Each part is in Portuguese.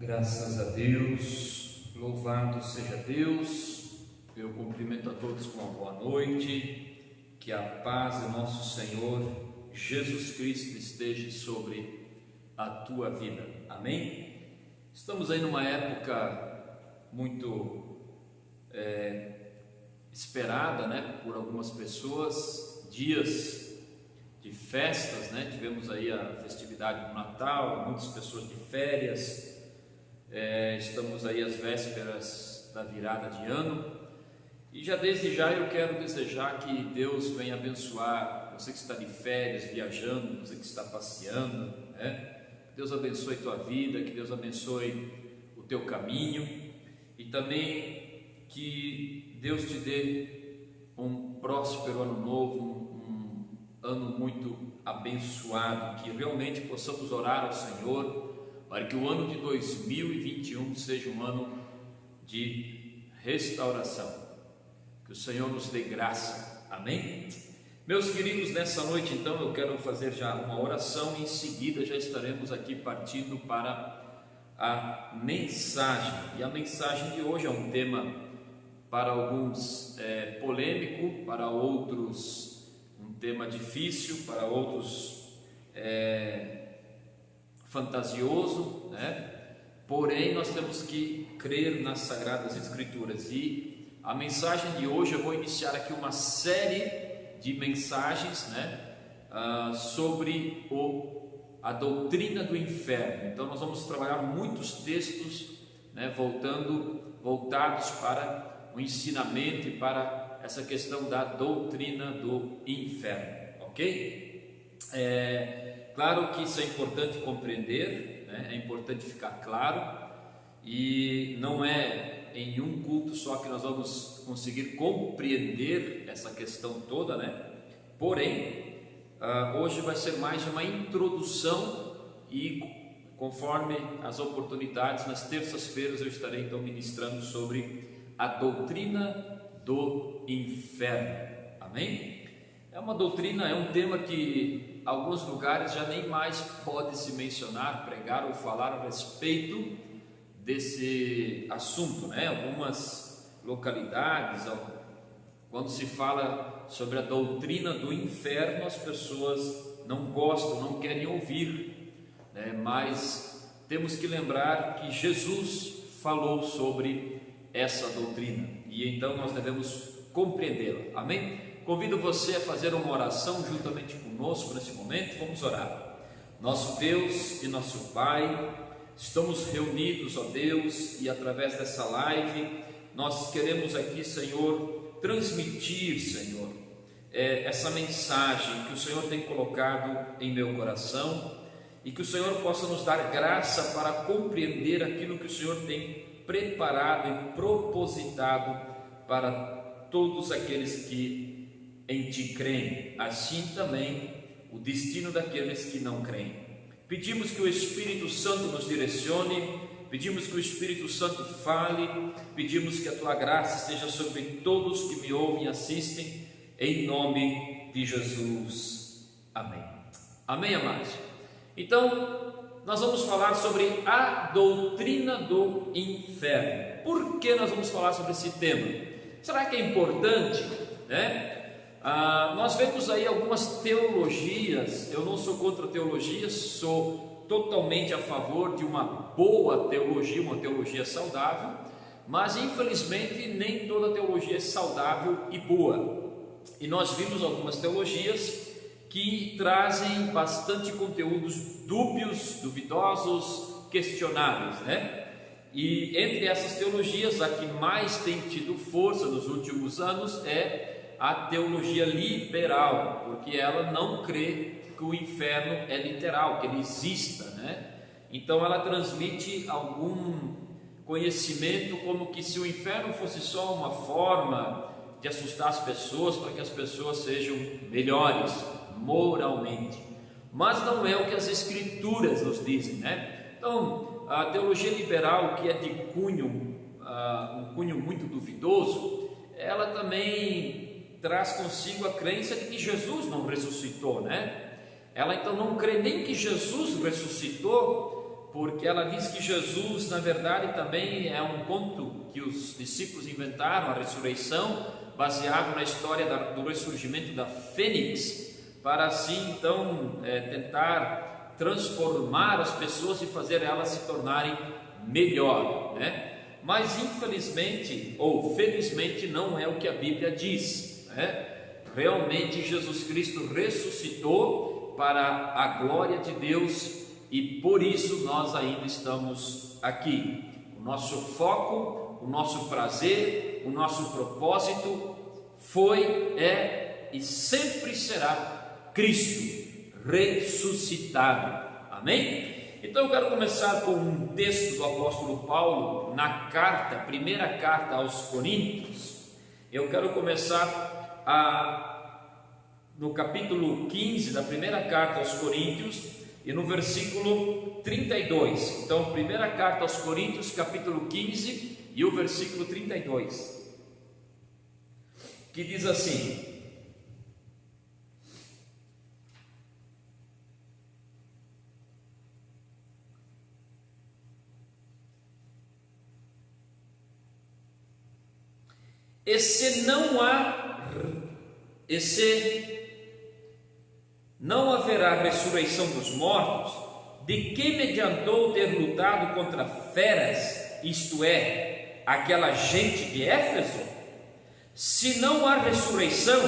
Graças a Deus, louvado seja Deus. Eu cumprimento a todos com uma boa noite, que a paz do nosso Senhor Jesus Cristo esteja sobre a tua vida, amém? Estamos aí numa época muito esperada, né, por algumas pessoas, dias de festas, né? Tivemos aí a festividade do Natal, muitas pessoas de férias. Estamos aí às vésperas da virada de ano e desde já eu quero desejar que Deus venha abençoar você que está de férias, viajando, você que está passeando, né? Deus abençoe tua vida, que Deus abençoe o teu caminho e também que Deus te dê um próspero ano novo, um ano muito abençoado, que realmente possamos orar ao Senhor para que o ano de 2021 seja um ano de restauração, que o Senhor nos dê graça, amém? Meus queridos, nessa noite então eu quero fazer já uma oração e em seguida já estaremos aqui partindo para a mensagem, e a mensagem de hoje é um tema para alguns polêmico, para outros um tema difícil, para outros fantasioso, né? Porém nós temos que crer nas Sagradas Escrituras, e a mensagem de hoje eu vou iniciar aqui uma série de mensagens, né? Sobre a doutrina do inferno. Então nós vamos trabalhar muitos textos, né? Voltados para o ensinamento e para essa questão da doutrina do inferno, ok? Claro que isso é importante compreender, né? É importante ficar claro, e não é em um culto só que nós vamos conseguir compreender essa questão toda, né? Porém, hoje vai ser mais uma introdução e conforme as oportunidades, nas terças-feiras eu estarei então ministrando sobre a doutrina do inferno, amém? É uma doutrina, é um tema que alguns lugares já nem mais pode se mencionar, pregar ou falar a respeito desse assunto, né? Algumas localidades, quando se fala sobre a doutrina do inferno, as pessoas não gostam, não querem ouvir, né? Mas temos que lembrar que Jesus falou sobre essa doutrina, e então nós devemos compreendê-la, amém? Convido você a fazer uma oração juntamente conosco nesse momento. Vamos orar. Nosso Deus e nosso Pai, estamos reunidos, ó Deus, e através dessa live nós queremos aqui, Senhor, transmitir, Senhor, essa mensagem que o Senhor tem colocado em meu coração, e que o Senhor possa nos dar graça para compreender aquilo que o Senhor tem preparado e propositado para todos aqueles que em Ti creem, assim também o destino daqueles que não creem. Pedimos que o Espírito Santo nos direcione, pedimos que o Espírito Santo fale, pedimos que a Tua graça seja sobre todos que me ouvem e assistem, em nome de Jesus, amém. Amém, amados? Então, nós vamos falar sobre a doutrina do inferno. Por que nós vamos falar sobre esse tema? Será que é importante, né? Nós vemos aí algumas teologias. Eu não sou contra teologias, sou totalmente a favor de uma boa teologia, uma teologia saudável, mas infelizmente nem toda teologia é saudável e boa, e nós vimos algumas teologias que trazem bastante conteúdos dúbios, duvidosos, questionáveis, né? E entre essas teologias, a que mais tem tido força nos últimos anos é a teologia liberal, porque ela não crê que o inferno é literal, que ele exista, né? Então ela transmite algum conhecimento como que se o inferno fosse só uma forma de assustar as pessoas, para que as pessoas sejam melhores moralmente, mas não é o que as Escrituras nos dizem, né? Então a teologia liberal, que é de um cunho muito duvidoso, ela também traz consigo a crença de que Jesus não ressuscitou, né? Ela então não crê nem que Jesus ressuscitou, porque ela diz que Jesus, na verdade, também é um conto que os discípulos inventaram, a ressurreição, baseado na história do ressurgimento da Fênix, para assim então tentar transformar as pessoas e fazer elas se tornarem melhor, né? Mas infelizmente ou felizmente não é o que a Bíblia diz, né? Realmente Jesus Cristo ressuscitou para a glória de Deus e por isso nós ainda estamos aqui. O nosso foco, o nosso prazer, o nosso propósito foi, é e sempre será Cristo ressuscitado. Amém? Então eu quero começar com um texto do apóstolo Paulo na carta, primeira carta aos Coríntios. Eu quero começar no capítulo 15 da primeira carta aos Coríntios e no versículo 32. Então, primeira carta aos Coríntios, capítulo 15 e o versículo 32, que diz assim: E se não haverá ressurreição dos mortos, de que me adiantou ter lutado contra feras, isto é, aquela gente de Éfeso? Se não há ressurreição,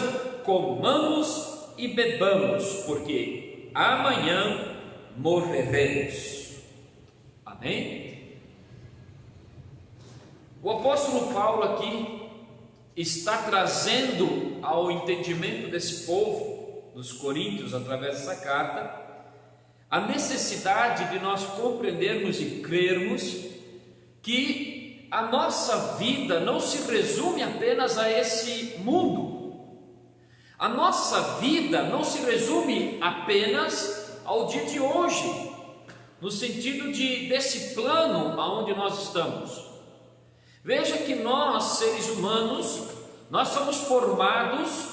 comamos e bebamos, porque amanhã morreremos. Amém? O apóstolo Paulo aqui está trazendo ao entendimento desse povo, dos coríntios, através dessa carta, a necessidade de nós compreendermos e crermos que a nossa vida não se resume apenas a esse mundo. A nossa vida não se resume apenas ao dia de hoje, no sentido desse plano aonde nós estamos. Veja que nós, seres humanos, nós somos formados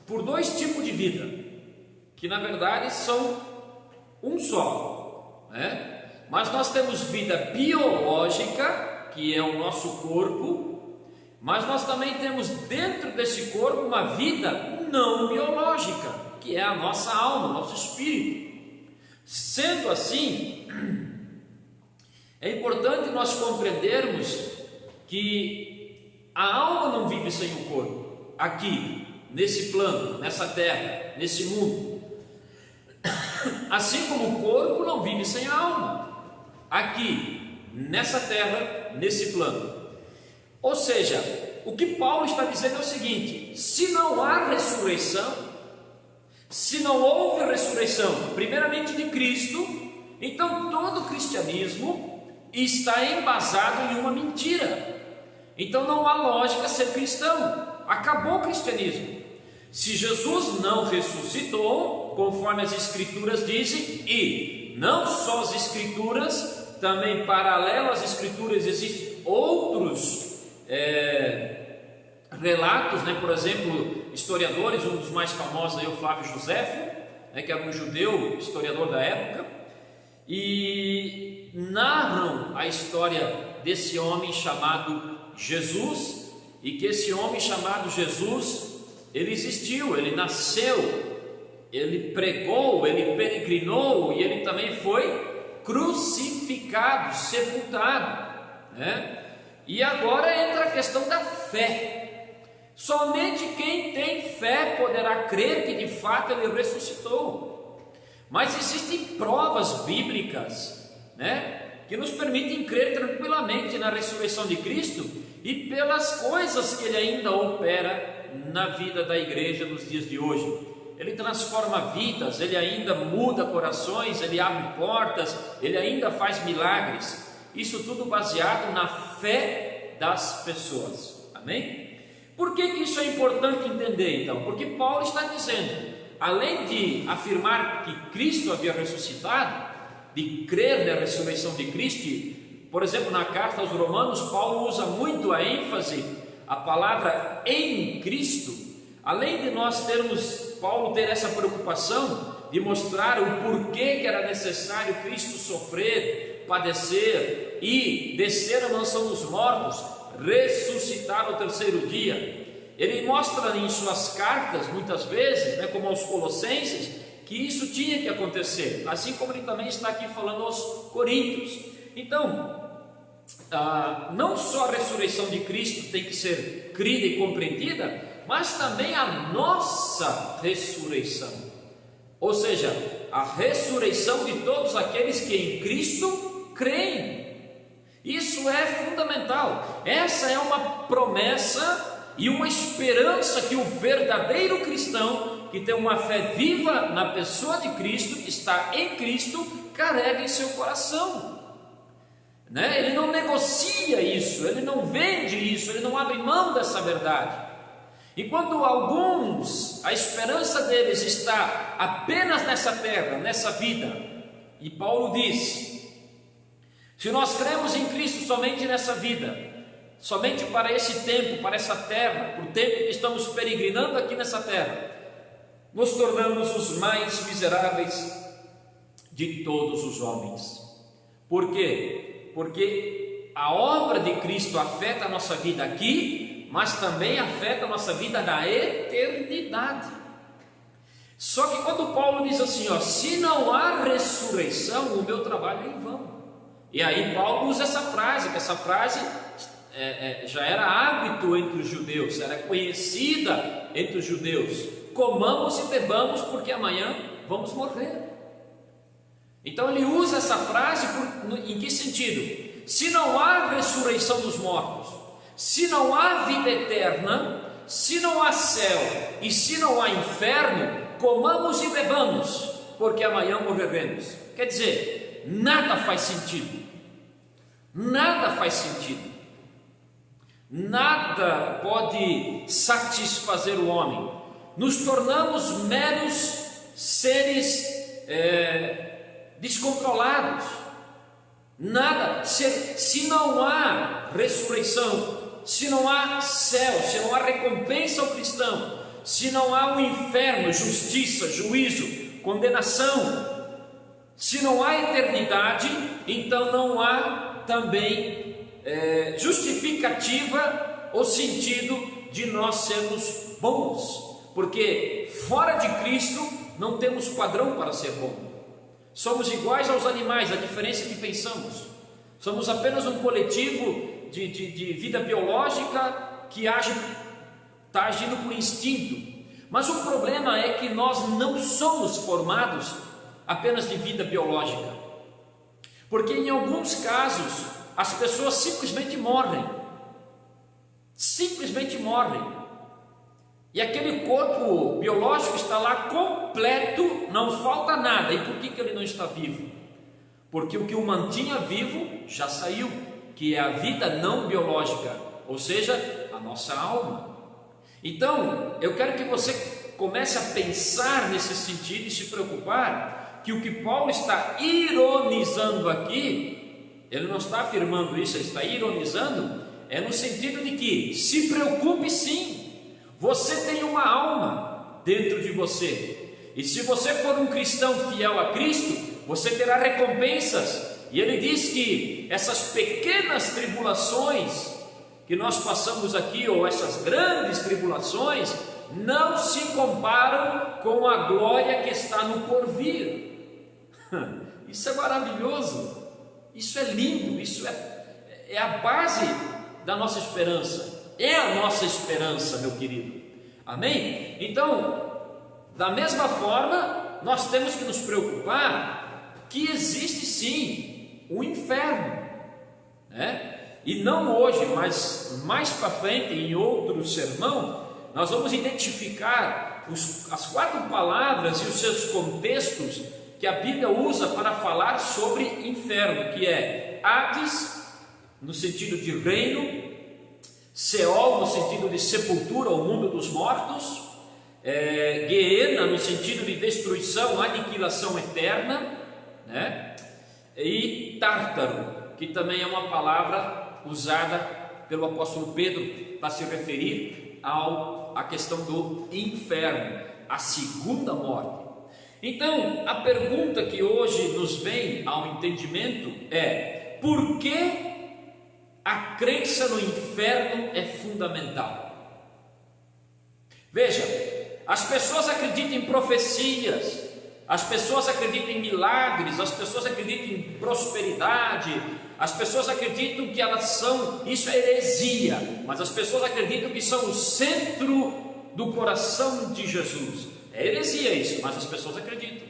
por dois tipos de vida, que na verdade são um só, né? Mas nós temos vida biológica, que é o nosso corpo, mas nós também temos dentro desse corpo uma vida não biológica, que é a nossa alma, o nosso espírito. Sendo assim, é importante nós compreendermos que a alma não vive sem o corpo, aqui, nesse plano, nessa terra, nesse mundo. Assim como o corpo não vive sem a alma, aqui, nessa terra, nesse plano. Ou seja, o que Paulo está dizendo é o seguinte: se não há ressurreição, se não houve ressurreição, primeiramente de Cristo, então todo o cristianismo está embasado em uma mentira. Então não há lógica ser cristão, acabou o cristianismo. Se Jesus não ressuscitou, conforme as escrituras dizem, e não só as escrituras, também paralelo às escrituras existem outros relatos, né? Por exemplo, historiadores, um dos mais famosos é o Flávio Joséfo, né? Que era um judeu, historiador da época, e narram a história desse homem chamado Jesus, e que esse homem chamado Jesus, ele existiu, ele nasceu, ele pregou, ele peregrinou e ele também foi crucificado, sepultado, né? E agora entra a questão da fé. Somente quem tem fé poderá crer que de fato ele ressuscitou. Mas existem provas bíblicas, né, que nos permitem crer tranquilamente na ressurreição de Cristo e pelas coisas que ele ainda opera na vida da igreja nos dias de hoje. Ele transforma vidas, ele ainda muda corações, ele abre portas, ele ainda faz milagres. Isso tudo baseado na fé das pessoas. Amém? Por que isso é importante entender então? Porque Paulo está dizendo, além de afirmar que Cristo havia ressuscitado, de crer na ressurreição de Cristo, por exemplo, na carta aos Romanos, Paulo usa muito a ênfase, a palavra em Cristo. Além de nós Paulo ter essa preocupação de mostrar o porquê que era necessário Cristo sofrer, padecer e descer à mansão dos mortos, ressuscitar no terceiro dia. Ele mostra em suas cartas, muitas vezes, como aos Colossenses, que isso tinha que acontecer, assim como ele também está aqui falando aos Coríntios. Então, não só a ressurreição de Cristo tem que ser crida e compreendida, mas também a nossa ressurreição, ou seja, a ressurreição de todos aqueles que em Cristo creem. Isso é fundamental. Essa é uma promessa e uma esperança que o verdadeiro cristão, que tem uma fé viva na pessoa de Cristo, que está em Cristo, carrega em seu coração. Ele não negocia isso, ele não vende isso, ele não abre mão dessa verdade. Enquanto alguns, a esperança deles está apenas nessa terra, nessa vida, e Paulo diz: se nós cremos em Cristo somente nessa vida, somente para esse tempo, para essa terra, para o tempo que estamos peregrinando aqui nessa terra, nos tornamos os mais miseráveis de todos os homens. Por quê? Porque a obra de Cristo afeta a nossa vida aqui, mas também afeta a nossa vida na eternidade. Só que quando Paulo diz assim, se não há ressurreição, o meu trabalho é em vão. E aí Paulo usa essa frase, que essa frase já era hábito entre os judeus, era conhecida entre os judeus: comamos e bebamos, porque amanhã vamos morrer. Então ele usa essa frase em que sentido? Se não há ressurreição dos mortos, se não há vida eterna, se não há céu e se não há inferno, comamos e bebamos, porque amanhã morreremos. Quer dizer, nada faz sentido. Nada faz sentido. Nada pode satisfazer o homem. Nos tornamos meros seres descontrolados. Nada, se não há ressurreição, se não há céu, se não há recompensa ao cristão, se não há um inferno, justiça, juízo, condenação, se não há eternidade, então não há também justificativa ou sentido de nós sermos bons, porque fora de Cristo não temos padrão para ser bom. Somos iguais aos animais, a diferença é que pensamos. Somos apenas um coletivo de vida biológica que está agindo por instinto. Mas o problema é que nós não somos formados apenas de vida biológica, porque em alguns casos as pessoas simplesmente morrem, e aquele corpo biológico está lá completo, não falta nada. E por que ele não está vivo? Porque o que o mantinha vivo já saiu, que é a vida não biológica, ou seja, a nossa alma. Então, eu quero que você comece a pensar nesse sentido e se preocupar que o que Paulo está ironizando aqui, ele não está afirmando isso, ele está ironizando, no sentido de que se preocupe sim. Você tem uma alma dentro de você, e se você for um cristão fiel a Cristo, você terá recompensas. E ele diz que essas pequenas tribulações que nós passamos aqui, ou essas grandes tribulações, não se comparam com a glória que está no porvir. Isso é maravilhoso, isso é lindo, isso é a base da nossa esperança. É a nossa esperança, meu querido. Amém? Então, da mesma forma, nós temos que nos preocupar que existe sim o inferno, E não hoje, mas mais para frente, em outro sermão, nós vamos identificar as 4 palavras e os seus contextos que a Bíblia usa para falar sobre inferno, que é Hades, no sentido de reino, Seol, no sentido de sepultura, o mundo dos mortos, Geena, no sentido de destruição, aniquilação eterna, e Tártaro, que também é uma palavra usada pelo apóstolo Pedro para se referir à questão do inferno, a segunda morte. Então, a pergunta que hoje nos vem ao entendimento é: por que a crença no inferno é fundamental? Veja, as pessoas acreditam em profecias, as pessoas acreditam em milagres, as pessoas acreditam em prosperidade, as pessoas acreditam que elas são, isso é heresia, mas as pessoas acreditam que são o centro do coração de Jesus. É heresia isso, mas as pessoas acreditam.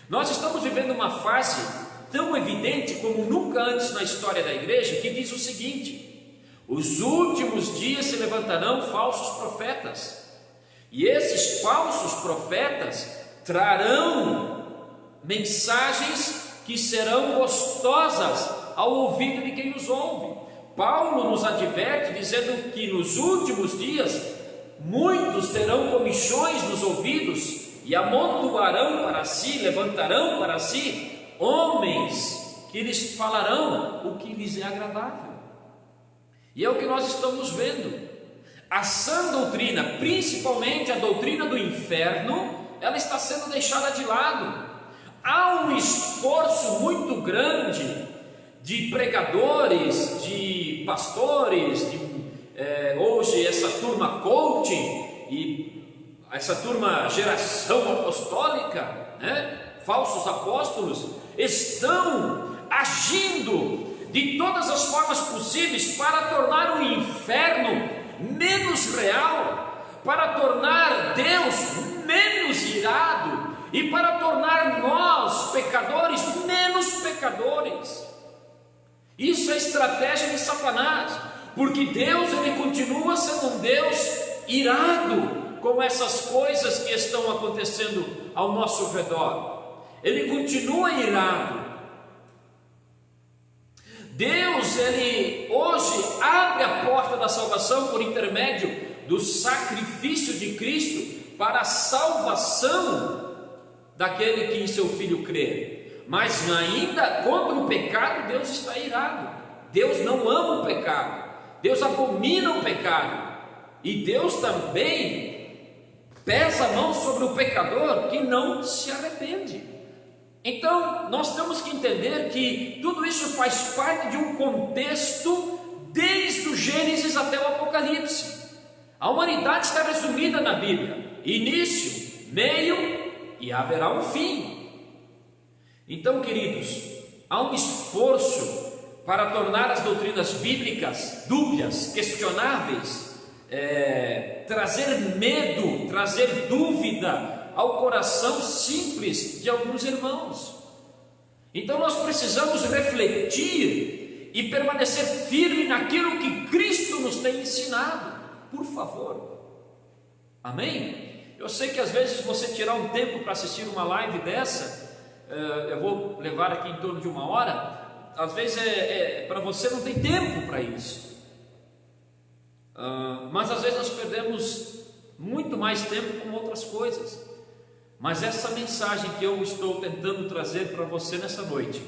Nós estamos vivendo uma fase tão evidente como nunca antes na história da igreja, que diz o seguinte: os últimos dias se levantarão falsos profetas, e esses falsos profetas trarão mensagens que serão gostosas ao ouvido de quem os ouve. Paulo nos adverte dizendo que nos últimos dias muitos terão comichões nos ouvidos e amontoarão para si, levantarão para si homens que lhes falarão o que lhes é agradável. E é o que nós estamos vendo. A sã doutrina, principalmente a doutrina do inferno, ela está sendo deixada de lado. Há um esforço muito grande de pregadores, de pastores, hoje essa turma coaching e essa turma geração apostólica, falsos apóstolos, estão agindo de todas as formas possíveis para tornar o inferno menos real, para tornar Deus menos irado e para tornar nós, pecadores, menos pecadores. Isso é estratégia de Satanás, porque Deus, ele continua sendo um Deus irado com essas coisas que estão acontecendo ao nosso redor. Ele continua irado. Deus, ele hoje abre a porta da salvação por intermédio do sacrifício de Cristo para a salvação daquele que em seu Filho crê. Mas ainda contra o pecado, Deus está irado. Deus não ama o pecado, Deus abomina o pecado, e Deus também pesa a mão sobre o pecador que não se arrepende. Então, nós temos que entender que tudo isso faz parte de um contexto desde o Gênesis até o Apocalipse. A humanidade está resumida na Bíblia: início, meio e haverá um fim. Então, queridos, há um esforço para tornar as doutrinas bíblicas dúbias, questionáveis, trazer medo, trazer dúvida ao coração simples de alguns irmãos. Então nós precisamos refletir e permanecer firme naquilo que Cristo nos tem ensinado, por favor. Amém? Eu sei que às vezes você tirar um tempo para assistir uma live dessa, eu vou levar aqui em torno de 1 hora, às vezes para você não tem tempo para isso, mas às vezes nós perdemos muito mais tempo com outras coisas. Mas essa mensagem que eu estou tentando trazer para você nessa noite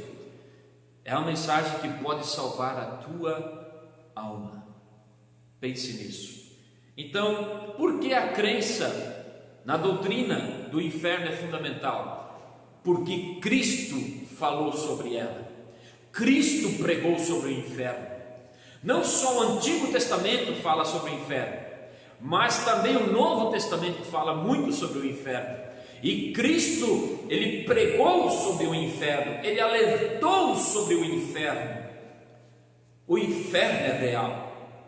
é uma mensagem que pode salvar a tua alma. Pense nisso. Então, por que a crença na doutrina do inferno é fundamental? Porque Cristo falou sobre ela. Cristo pregou sobre o inferno. Não só o Antigo Testamento fala sobre o inferno, mas também o Novo Testamento fala muito sobre o inferno. E Cristo, ele pregou sobre o inferno, ele alertou sobre o inferno. O inferno é real.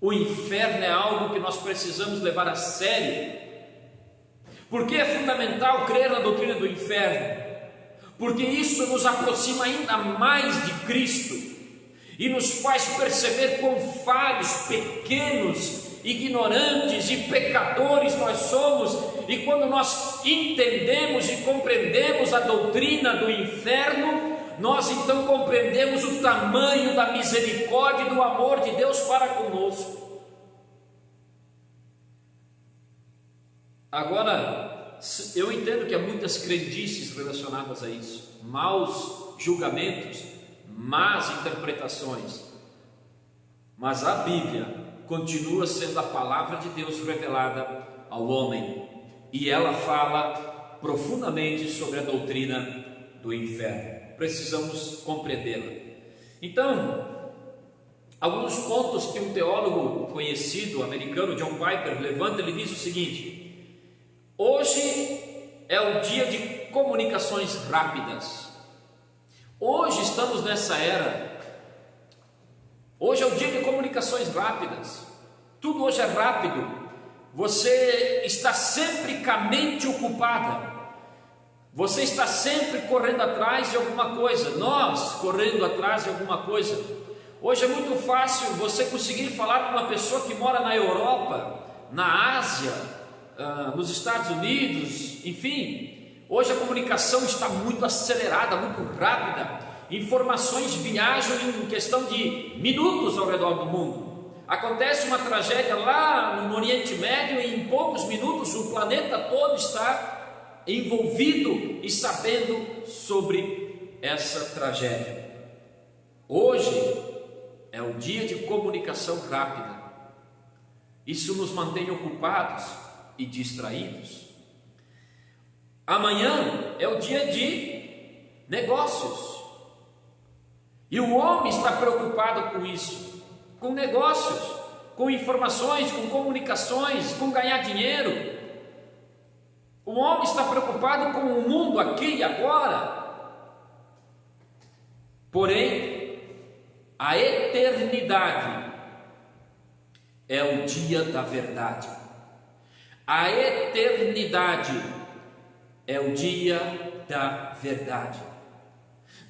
O inferno é algo que nós precisamos levar a sério. Por que é fundamental crer na doutrina do inferno? Porque isso nos aproxima ainda mais de Cristo e nos faz perceber quão falhos, pequenos, ignorantes e pecadores nós somos. E quando nós entendemos e compreendemos a doutrina do inferno, nós então compreendemos o tamanho da misericórdia e do amor de Deus para conosco. Agora, eu entendo que há muitas crendices relacionadas a isso, maus julgamentos, más interpretações, mas a Bíblia continua sendo a palavra de Deus revelada ao homem, e ela fala profundamente sobre a doutrina do inferno. Precisamos compreendê-la. Então, alguns pontos que um teólogo conhecido americano, John Piper, levanta, ele diz o seguinte: hoje é o dia de comunicações rápidas. Hoje estamos nessa era. Hoje é o dia de comunicações rápidas. Tudo hoje é rápido. Você está sempre com a mente ocupada. Você está sempre correndo atrás de alguma coisa. Nós correndo atrás de alguma coisa. Hoje é muito fácil você conseguir falar com uma pessoa que mora na Europa, na Ásia, nos Estados Unidos, enfim. Hoje a comunicação está muito acelerada, muito rápida. Informações viajam em questão de minutos ao redor do mundo. Acontece uma tragédia lá no Oriente Médio e em poucos minutos o planeta todo está envolvido e sabendo sobre essa tragédia. Hoje é o dia de comunicação rápida. Isso nos mantém ocupados e distraídos. Amanhã é o dia de negócios. E o homem está preocupado com isso, com negócios, com informações, com comunicações, com ganhar dinheiro. O homem está preocupado com o mundo aqui e agora. Porém, a eternidade é o dia da verdade. A eternidade é o dia da verdade.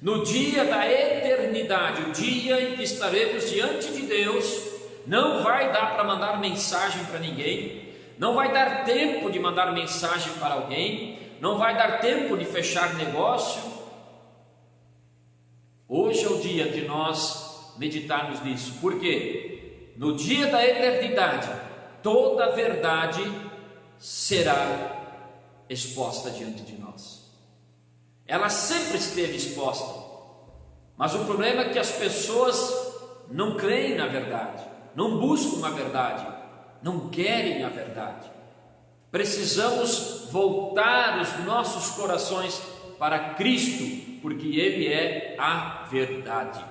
No dia da eternidade, o dia em que estaremos diante de Deus, não vai dar para mandar mensagem para ninguém, não vai dar tempo de mandar mensagem para alguém, não vai dar tempo de fechar negócio. Hoje é o dia de nós meditarmos nisso, porque no dia da eternidade, toda a verdade será exposta diante de nós. Ela sempre esteve exposta, mas o problema é que as pessoas não creem na verdade, não buscam a verdade, não querem a verdade. Precisamos voltar os nossos corações para Cristo, porque Ele é a verdade.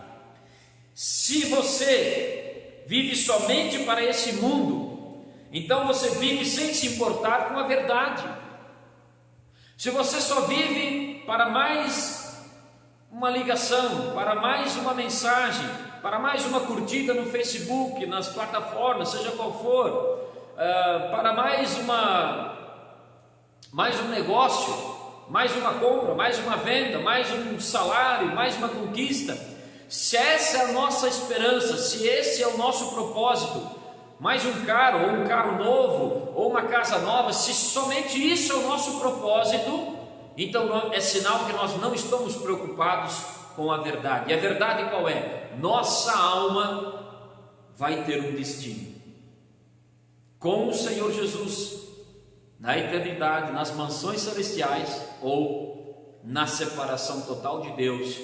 Se você vive somente para esse mundo, então você vive sem se importar com a verdade. Se você só vive para mais uma ligação, para mais uma mensagem, para mais uma curtida no Facebook, nas plataformas, seja qual for, para mais um negócio, mais uma compra, mais uma venda, mais um salário, mais uma conquista, se essa é a nossa esperança, se esse é o nosso propósito, mais um carro, ou um carro novo, ou uma casa nova, se somente isso é o nosso propósito, então é sinal que nós não estamos preocupados com a verdade. E a verdade qual é? Nossa alma vai ter um destino com o Senhor Jesus na eternidade, nas mansões celestiais, ou na separação total de Deus,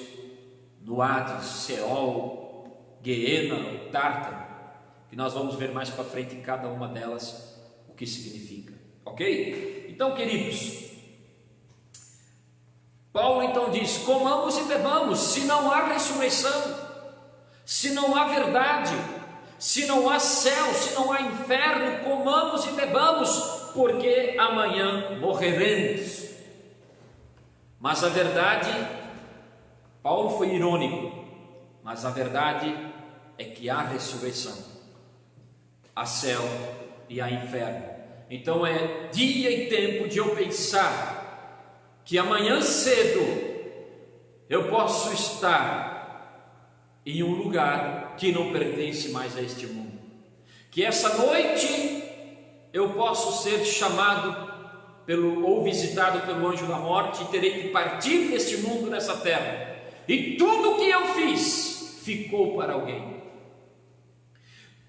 no Hades, Seol, Guiena, Tártaro, que nós vamos ver mais para frente em cada uma delas o que significa, ok? Então, queridos, Paulo então diz: comamos e bebamos, se não há ressurreição, se não há verdade, se não há céu, se não há inferno, comamos e bebamos, porque amanhã morreremos. Mas a verdade, Paulo foi irônico, mas a verdade é que há ressurreição, há céu e há inferno. Então é dia e tempo de eu pensar que amanhã cedo eu posso estar em um lugar que não pertence mais a este mundo, que essa noite eu posso ser chamado ou visitado pelo anjo da morte e terei que partir deste mundo, nessa terra, e tudo que eu fiz ficou para alguém.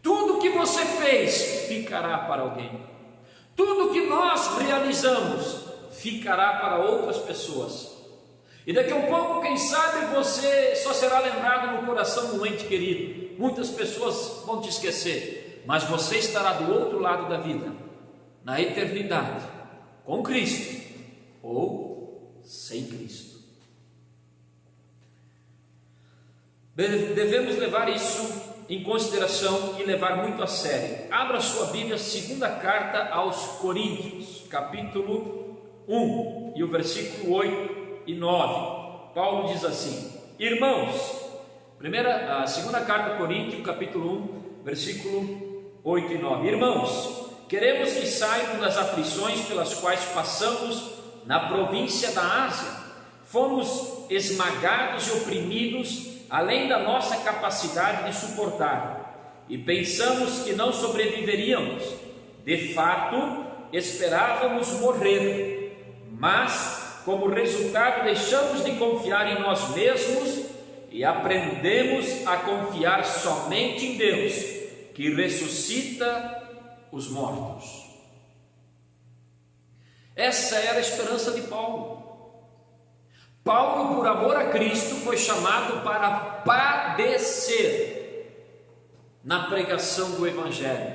Tudo que você fez ficará para alguém. Tudo que nós realizamos ficará para outras pessoas. E daqui a um pouco, quem sabe, você só será lembrado no coração do ente querido. Muitas pessoas vão te esquecer, mas você estará do outro lado da vida, na eternidade, com Cristo, ou sem Cristo. Devemos levar isso em consideração e levar muito a sério. Abra sua Bíblia, segunda carta aos Coríntios, capítulo 1, e o versículo 8 e 9. Paulo diz assim: irmãos, a segunda carta a Coríntios, capítulo 1, versículo 8 e 9. Irmãos, queremos que saibam das aflições pelas quais passamos na província da Ásia. Fomos esmagados e oprimidos além da nossa capacidade de suportar, e pensamos que não sobreviveríamos. De fato, esperávamos morrer, mas como resultado deixamos de confiar em nós mesmos e aprendemos a confiar somente em Deus, que ressuscita os mortos. Essa era a esperança de Paulo. Paulo, por amor a Cristo, foi chamado para padecer na pregação do Evangelho.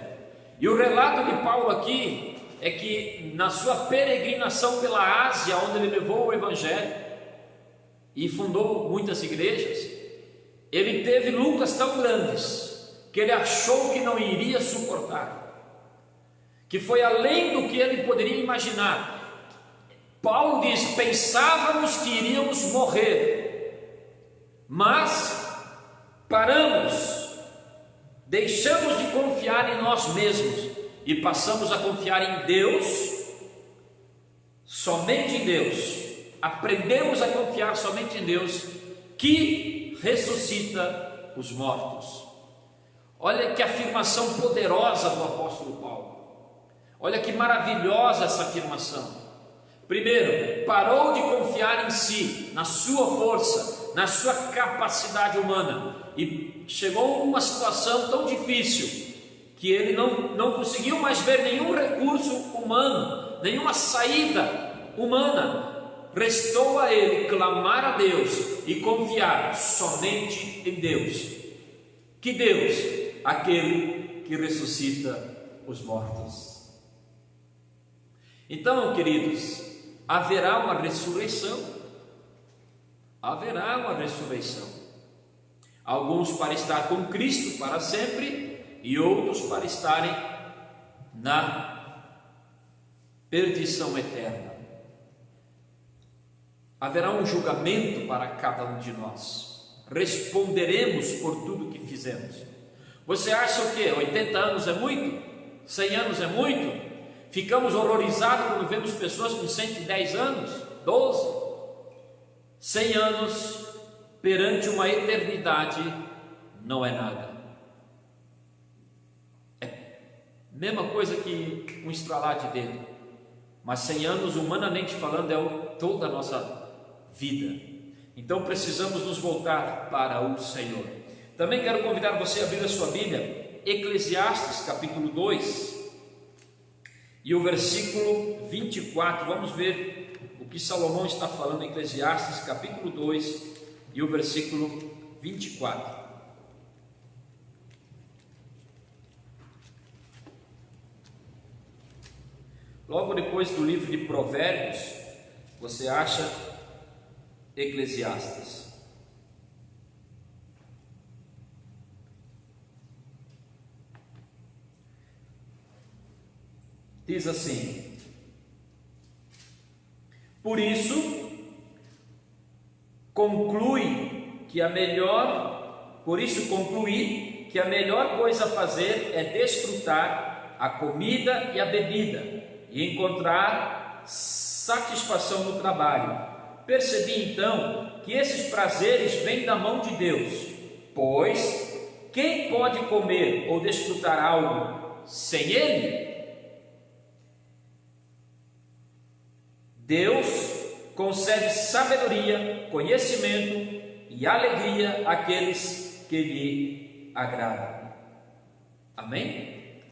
E o relato de Paulo aqui é que na sua peregrinação pela Ásia, onde ele levou o Evangelho e fundou muitas igrejas, ele teve lutas tão grandes que ele achou que não iria suportar, que foi além do que ele poderia imaginar. Paulo diz: pensávamos que iríamos morrer, mas paramos, deixamos de confiar em nós mesmos e passamos a confiar em Deus, somente em Deus. Aprendemos a confiar somente em Deus, que ressuscita os mortos. Olha que afirmação poderosa do apóstolo Paulo. Olha que maravilhosa essa afirmação. Primeiro, parou de confiar em si, na sua força, na sua capacidade humana, e chegou a uma situação tão difícil que ele não conseguiu mais ver nenhum recurso humano, nenhuma saída humana. Restou a ele clamar a Deus e confiar somente em Deus. Que Deus? Aquele que ressuscita os mortos. Então, queridos, haverá uma ressurreição. Haverá uma ressurreição. Alguns para estar com Cristo para sempre, e outros para estarem na perdição eterna. Haverá um julgamento para cada um de nós. Responderemos por tudo que fizemos. Você acha o quê? 80 anos é muito? 100 anos é muito? Ficamos horrorizados quando vemos pessoas com 110 anos, 12, 100 anos perante uma eternidade não é nada. É mesma coisa que um estralar de dedo, mas 100 anos, humanamente falando, é toda a nossa vida. Então precisamos nos voltar para o Senhor. Também quero convidar você a abrir a sua Bíblia, Eclesiastes capítulo 2, e o versículo 24, vamos ver o que Salomão está falando em Eclesiastes capítulo 2 e o versículo 24. Logo depois do livro de Provérbios, você acha Eclesiastes. Diz assim: por isso concluí que a melhor coisa a fazer é desfrutar a comida e a bebida e encontrar satisfação no trabalho. Percebi então que esses prazeres vêm da mão de Deus, pois quem pode comer ou desfrutar algo sem Ele? Deus concede sabedoria, conhecimento e alegria àqueles que lhe agradam. Amém?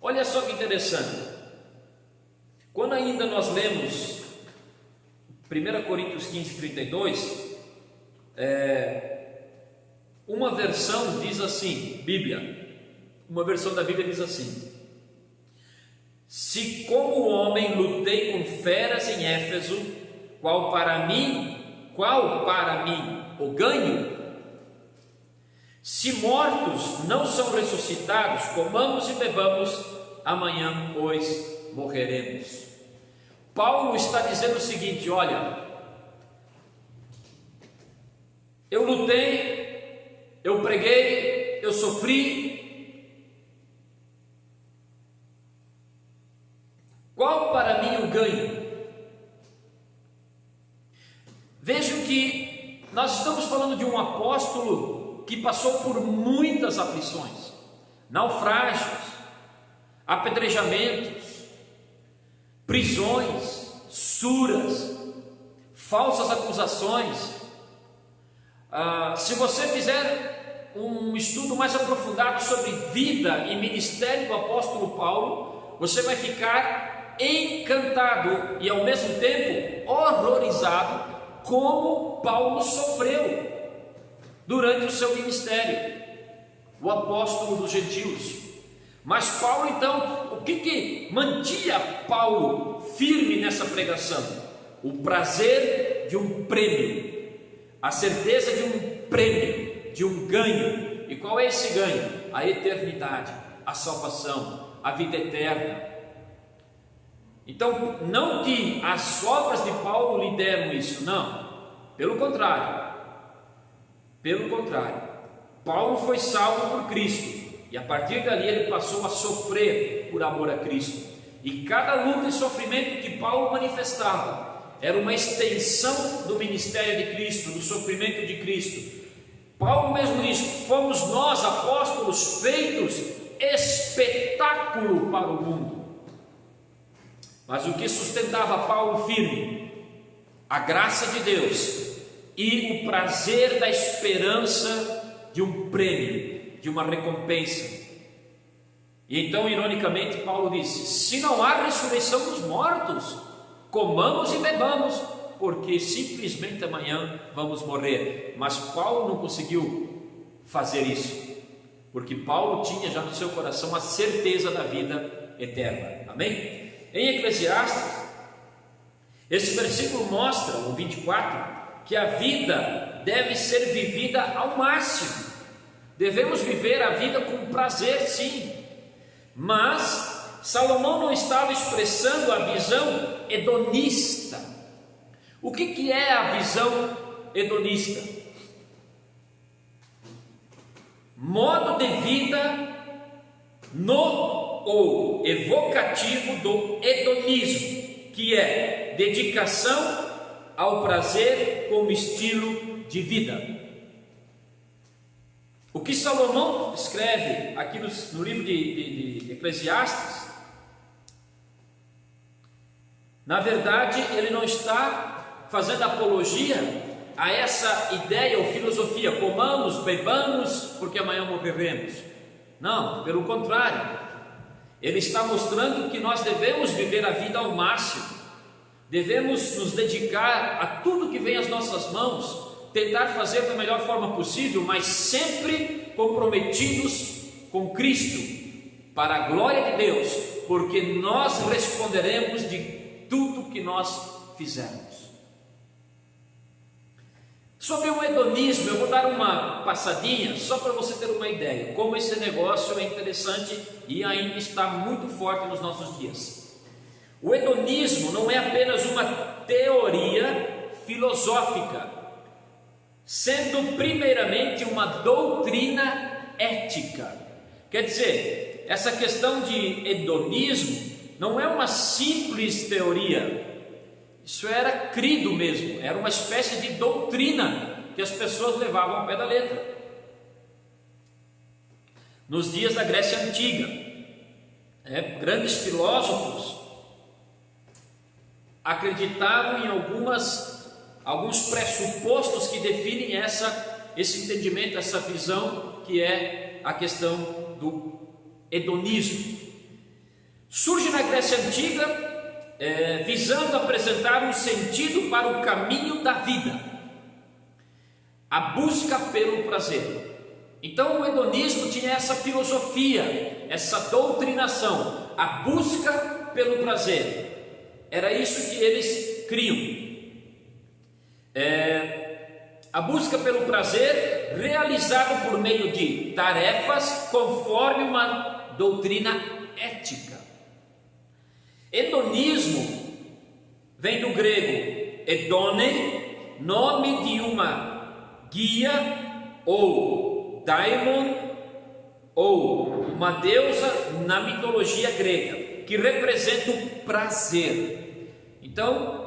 Olha só que interessante. Quando ainda nós lemos 1 Coríntios 15, 32, uma versão diz assim, uma versão da Bíblia diz assim: Se como homem lutei com feras em Éfeso, qual para mim o ganho? Se mortos não são ressuscitados, comamos e bebamos, amanhã, pois, morreremos. Paulo está dizendo o seguinte: olha, eu lutei, eu preguei, eu sofri. Qual para mim o ganho? Vejam que nós estamos falando de um apóstolo que passou por muitas aflições, naufrágios, apedrejamentos, prisões, suras, falsas acusações. Se você fizer um estudo mais aprofundado sobre vida e ministério do apóstolo Paulo, você vai ficar encantado e ao mesmo tempo horrorizado como Paulo sofreu durante o seu ministério, o apóstolo dos gentios. Mas Paulo, então, o que mantinha Paulo firme nessa pregação? O prazer de um prêmio, a certeza de um prêmio, de um ganho. E qual é esse ganho? A eternidade, a salvação, a vida eterna. Então, não que as obras de Paulo lhe deram isso, não, pelo contrário, Paulo foi salvo por Cristo, e a partir dali ele passou a sofrer por amor a Cristo, e cada luta e sofrimento que Paulo manifestava, era uma extensão do ministério de Cristo, do sofrimento de Cristo. Paulo mesmo diz: fomos nós, apóstolos, feitos espetáculo para o mundo. Mas o que sustentava Paulo firme? A graça de Deus e o prazer da esperança de um prêmio, de uma recompensa. E então, ironicamente, Paulo disse: se não há ressurreição dos mortos, comamos e bebamos, porque simplesmente amanhã vamos morrer. Mas Paulo não conseguiu fazer isso, porque Paulo tinha já no seu coração a certeza da vida eterna. Amém? Em Eclesiastes, esse versículo mostra, o 24, que a vida deve ser vivida ao máximo. Devemos viver a vida com prazer, sim, mas Salomão não estava expressando a visão hedonista. O que é a visão hedonista? Modo de vida ou evocativo do hedonismo, que é dedicação ao prazer como estilo de vida. O que Salomão escreve aqui no livro de Eclesiastes, na verdade, ele não está fazendo apologia a essa ideia ou filosofia: comamos, bebamos, porque amanhã morreremos. Não, pelo contrário, ele está mostrando que nós devemos viver a vida ao máximo, devemos nos dedicar a tudo que vem às nossas mãos, tentar fazer da melhor forma possível, mas sempre comprometidos com Cristo, para a glória de Deus, porque nós responderemos de tudo que nós fizermos. Sobre o hedonismo, eu vou dar uma passadinha só para você ter uma ideia como esse negócio é interessante e ainda está muito forte nos nossos dias. O hedonismo não é apenas uma teoria filosófica, sendo primeiramente uma doutrina ética. Quer dizer, essa questão de hedonismo não é uma simples teoria. Isso era crido mesmo, era uma espécie de doutrina que as pessoas levavam ao pé da letra. Nos dias da Grécia Antiga, grandes filósofos acreditavam em alguns pressupostos que definem esse entendimento, essa visão, que é a questão do hedonismo. Surge na Grécia Antiga, visando apresentar um sentido para o caminho da vida, a busca pelo prazer. Então o hedonismo tinha essa filosofia, essa doutrinação, a busca pelo prazer. Era isso que eles criam. A busca pelo prazer realizado por meio de tarefas conforme uma doutrina ética. Hedonismo vem do grego edone, nome de uma guia ou daimon ou uma deusa na mitologia grega, que representa o prazer. Então,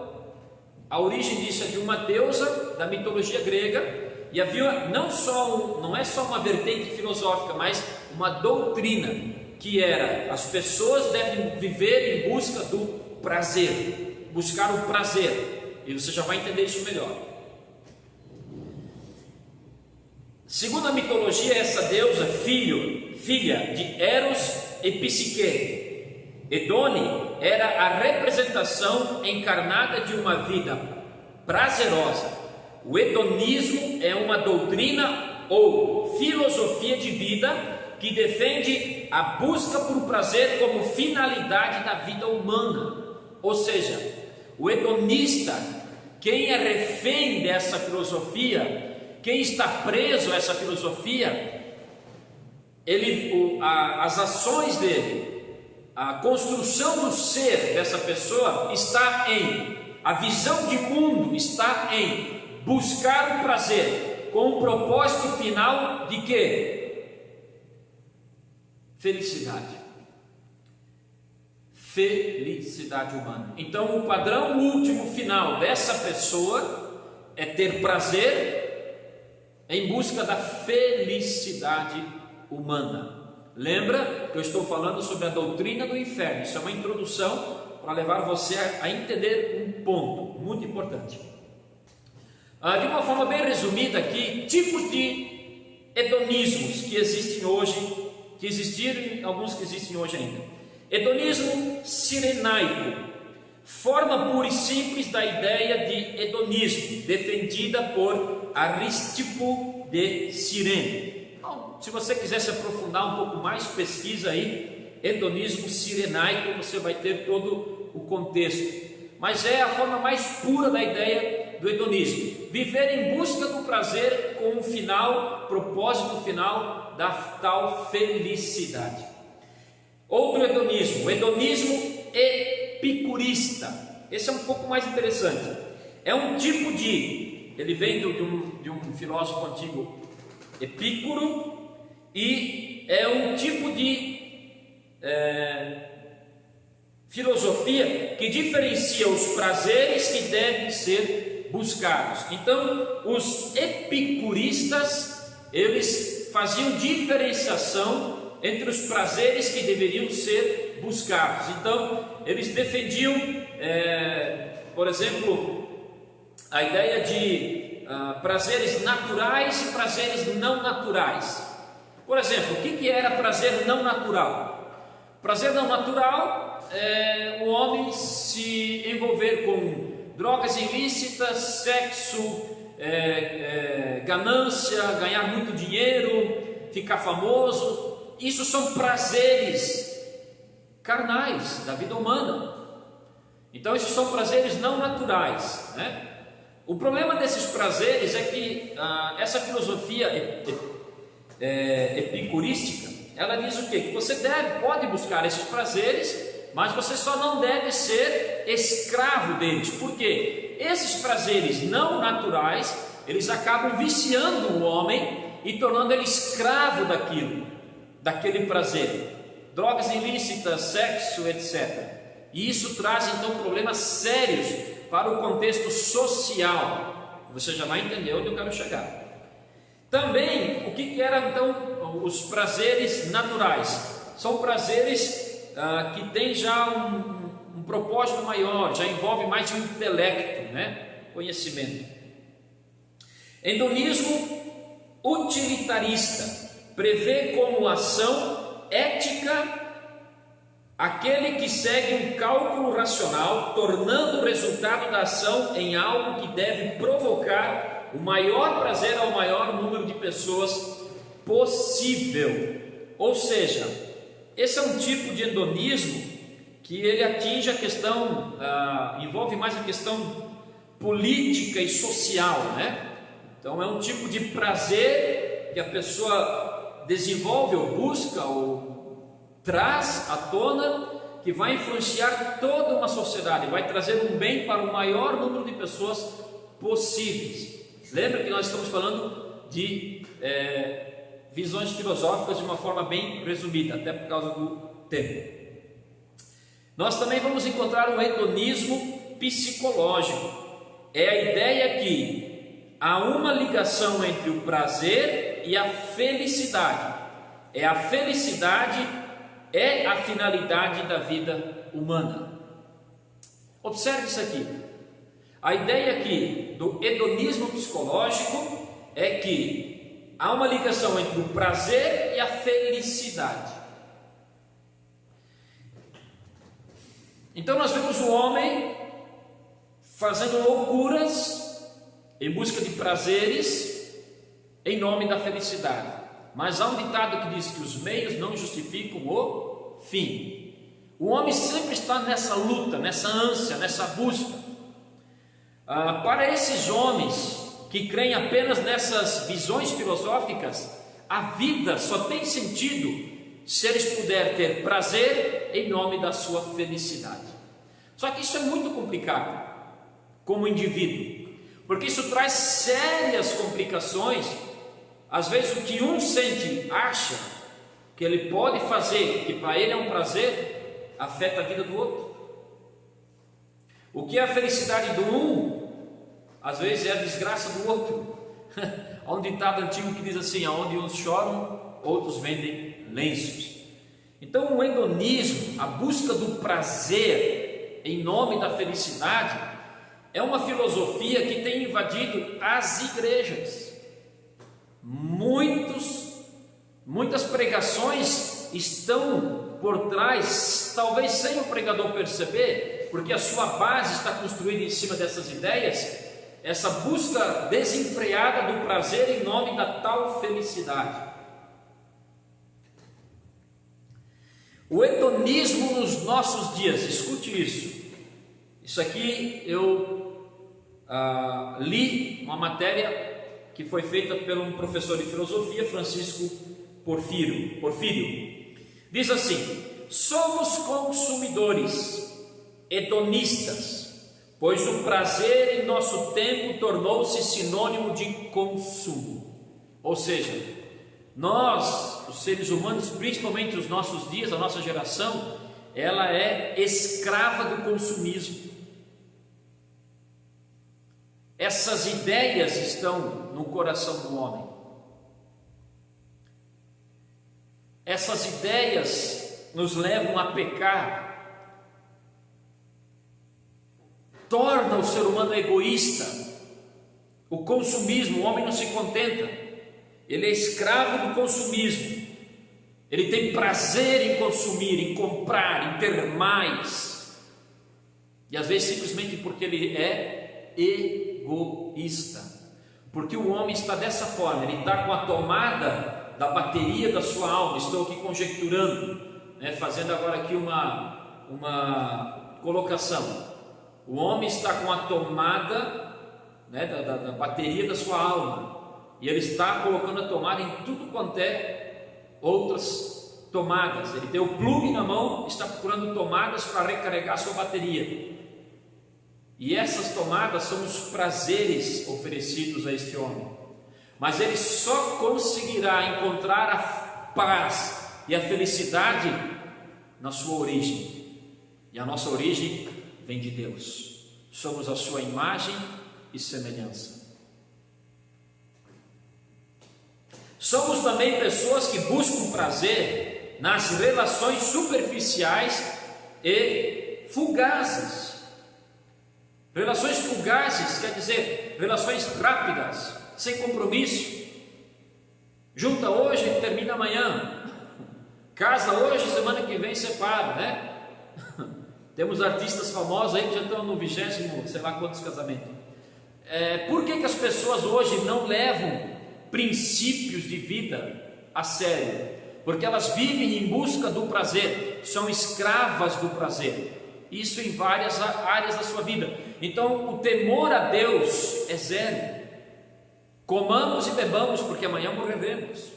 a origem disso é de uma deusa da mitologia grega, e havia não é só uma vertente filosófica, mas uma doutrina, que era: as pessoas devem viver em busca do prazer, buscar o prazer, e você já vai entender isso melhor. Segundo a mitologia, essa deusa, filha de Eros e Psique, Edone, era a representação encarnada de uma vida prazerosa. O hedonismo é uma doutrina ou filosofia de vida que defende a busca por prazer como finalidade da vida humana. Ou seja, o hedonista, quem é refém dessa filosofia, quem está preso a essa filosofia, as ações dele, a construção do ser dessa pessoa está a visão de mundo está em buscar o prazer, com o propósito final de quê? Felicidade. Felicidade humana. Então, o padrão último final dessa pessoa é ter prazer em busca da felicidade humana. Lembra que eu estou falando sobre a doutrina do inferno? Isso é uma introdução para levar você a entender um ponto muito importante. De uma forma bem resumida aqui, tipos de hedonismos que existem hoje, que existiram, alguns que existem hoje ainda. Hedonismo cirenaico, forma pura e simples da ideia de hedonismo, defendida por Arístipo de Cirene. Então, se você quiser se aprofundar um pouco mais, pesquisa aí, hedonismo cirenaico, você vai ter todo o contexto. Mas é a forma mais pura da ideia do hedonismo: viver em busca do prazer com o final, propósito final da tal felicidade. Outro hedonismo, o hedonismo epicurista. Esse é um pouco mais interessante. É um tipo ele vem de um filósofo antigo, Epicuro, e é um tipo de filosofia que diferencia os prazeres que devem ser buscados. Então, os epicuristas, eles faziam diferenciação entre os prazeres que deveriam ser buscados. Então, eles defendiam, por exemplo, a ideia de prazeres naturais e prazeres não naturais. Por exemplo, o que era prazer não natural? Prazer não natural é o homem se envolver com drogas ilícitas, sexo, ganância, ganhar muito dinheiro, ficar famoso. Isso são prazeres carnais da vida humana. Então, esses são prazeres não naturais, né? O problema desses prazeres é que essa filosofia epicurística, ela diz o quê? Que você pode buscar esses prazeres, mas você só não deve ser escravo deles. Por quê? Esses prazeres não naturais, eles acabam viciando o homem e tornando ele escravo daquele prazer. Drogas ilícitas, sexo, etc. E isso traz então problemas sérios para o contexto social. Você já vai entender onde eu quero chegar. Também, o que eram então os prazeres naturais? São prazeres que têm já um propósito maior, já envolve mais de um intelecto, né? Conhecimento. Hedonismo utilitarista prevê como ação ética aquele que segue um cálculo racional, tornando o resultado da ação em algo que deve provocar o maior prazer ao maior número de pessoas possível. Ou seja, esse é um tipo de hedonismo que ele atinge a questão, envolve mais a questão política e social, né? Então é um tipo de prazer que a pessoa desenvolve ou busca ou traz à tona, que vai influenciar toda uma sociedade, vai trazer um bem para o maior número de pessoas possíveis. Lembra que nós estamos falando de visões filosóficas de uma forma bem resumida, até por causa do tempo. Nós também vamos encontrar um hedonismo psicológico. É a ideia que há uma ligação entre o prazer e a felicidade. A felicidade é a finalidade da vida humana. Observe isso aqui. A ideia aqui do hedonismo psicológico é que há uma ligação entre o prazer e a felicidade. Então nós vemos o homem fazendo loucuras em busca de prazeres em nome da felicidade. Mas há um ditado que diz que os meios não justificam o fim. O homem sempre está nessa luta, nessa ânsia, nessa busca. Para esses homens que creem apenas nessas visões filosóficas, a vida só tem sentido se eles puderem ter prazer em nome da sua felicidade. Só que isso é muito complicado como indivíduo, porque isso traz sérias complicações. Às vezes o que um sente, acha que ele pode fazer, que para ele é um prazer, afeta a vida do outro. O que é a felicidade do um, às vezes é a desgraça do outro. Há um ditado antigo que diz assim: aonde uns choram, outros vendem lenços. Então o hedonismo, a busca do prazer em nome da felicidade, é uma filosofia que tem invadido as igrejas. Muitas pregações estão por trás, talvez sem o pregador perceber, porque a sua base está construída em cima dessas ideias, essa busca desenfreada do prazer em nome da tal felicidade. O hedonismo nos nossos dias, escute isso. Isso aqui eu li uma matéria que foi feita por um professor de filosofia, Francisco Porfírio. Diz assim: somos consumidores hedonistas, pois o prazer em nosso tempo tornou-se sinônimo de consumo. Ou seja, nós, os seres humanos, principalmente os nossos dias, a nossa geração, ela é escrava do consumismo. Essas ideias estão no coração do homem. Essas ideias nos levam a pecar, torna o ser humano egoísta. O consumismo, o homem não se contenta, ele é escravo do consumismo. Ele tem prazer em consumir, em comprar, em ter mais, e às vezes simplesmente porque ele é egoísta, porque o homem está dessa forma, ele está com a tomada da bateria da sua alma. Estou aqui conjecturando, fazendo agora aqui uma colocação. O homem está com a tomada da bateria da sua alma, e ele está colocando a tomada em tudo quanto é outras tomadas. Ele tem o plug na mão, está procurando tomadas para recarregar a sua bateria. E essas tomadas são os prazeres oferecidos a este homem. Mas ele só conseguirá encontrar a paz e a felicidade na sua origem. E a nossa origem vem de Deus. Somos a sua imagem e semelhança. Somos também pessoas que buscam prazer nas relações superficiais e fugazes. Relações fugazes quer dizer relações rápidas, sem compromisso. Junta hoje e termina amanhã. Casa hoje, semana que vem separa, Temos artistas famosos aí que já estão no 20º, sei lá quantos casamentos. Por que as pessoas hoje não levam princípios de vida a sério? Porque elas vivem em busca do prazer. são escravas do prazer. Isso em várias áreas da sua vida. Então o temor a Deus é zero. Comamos e bebamos, porque amanhã morreremos.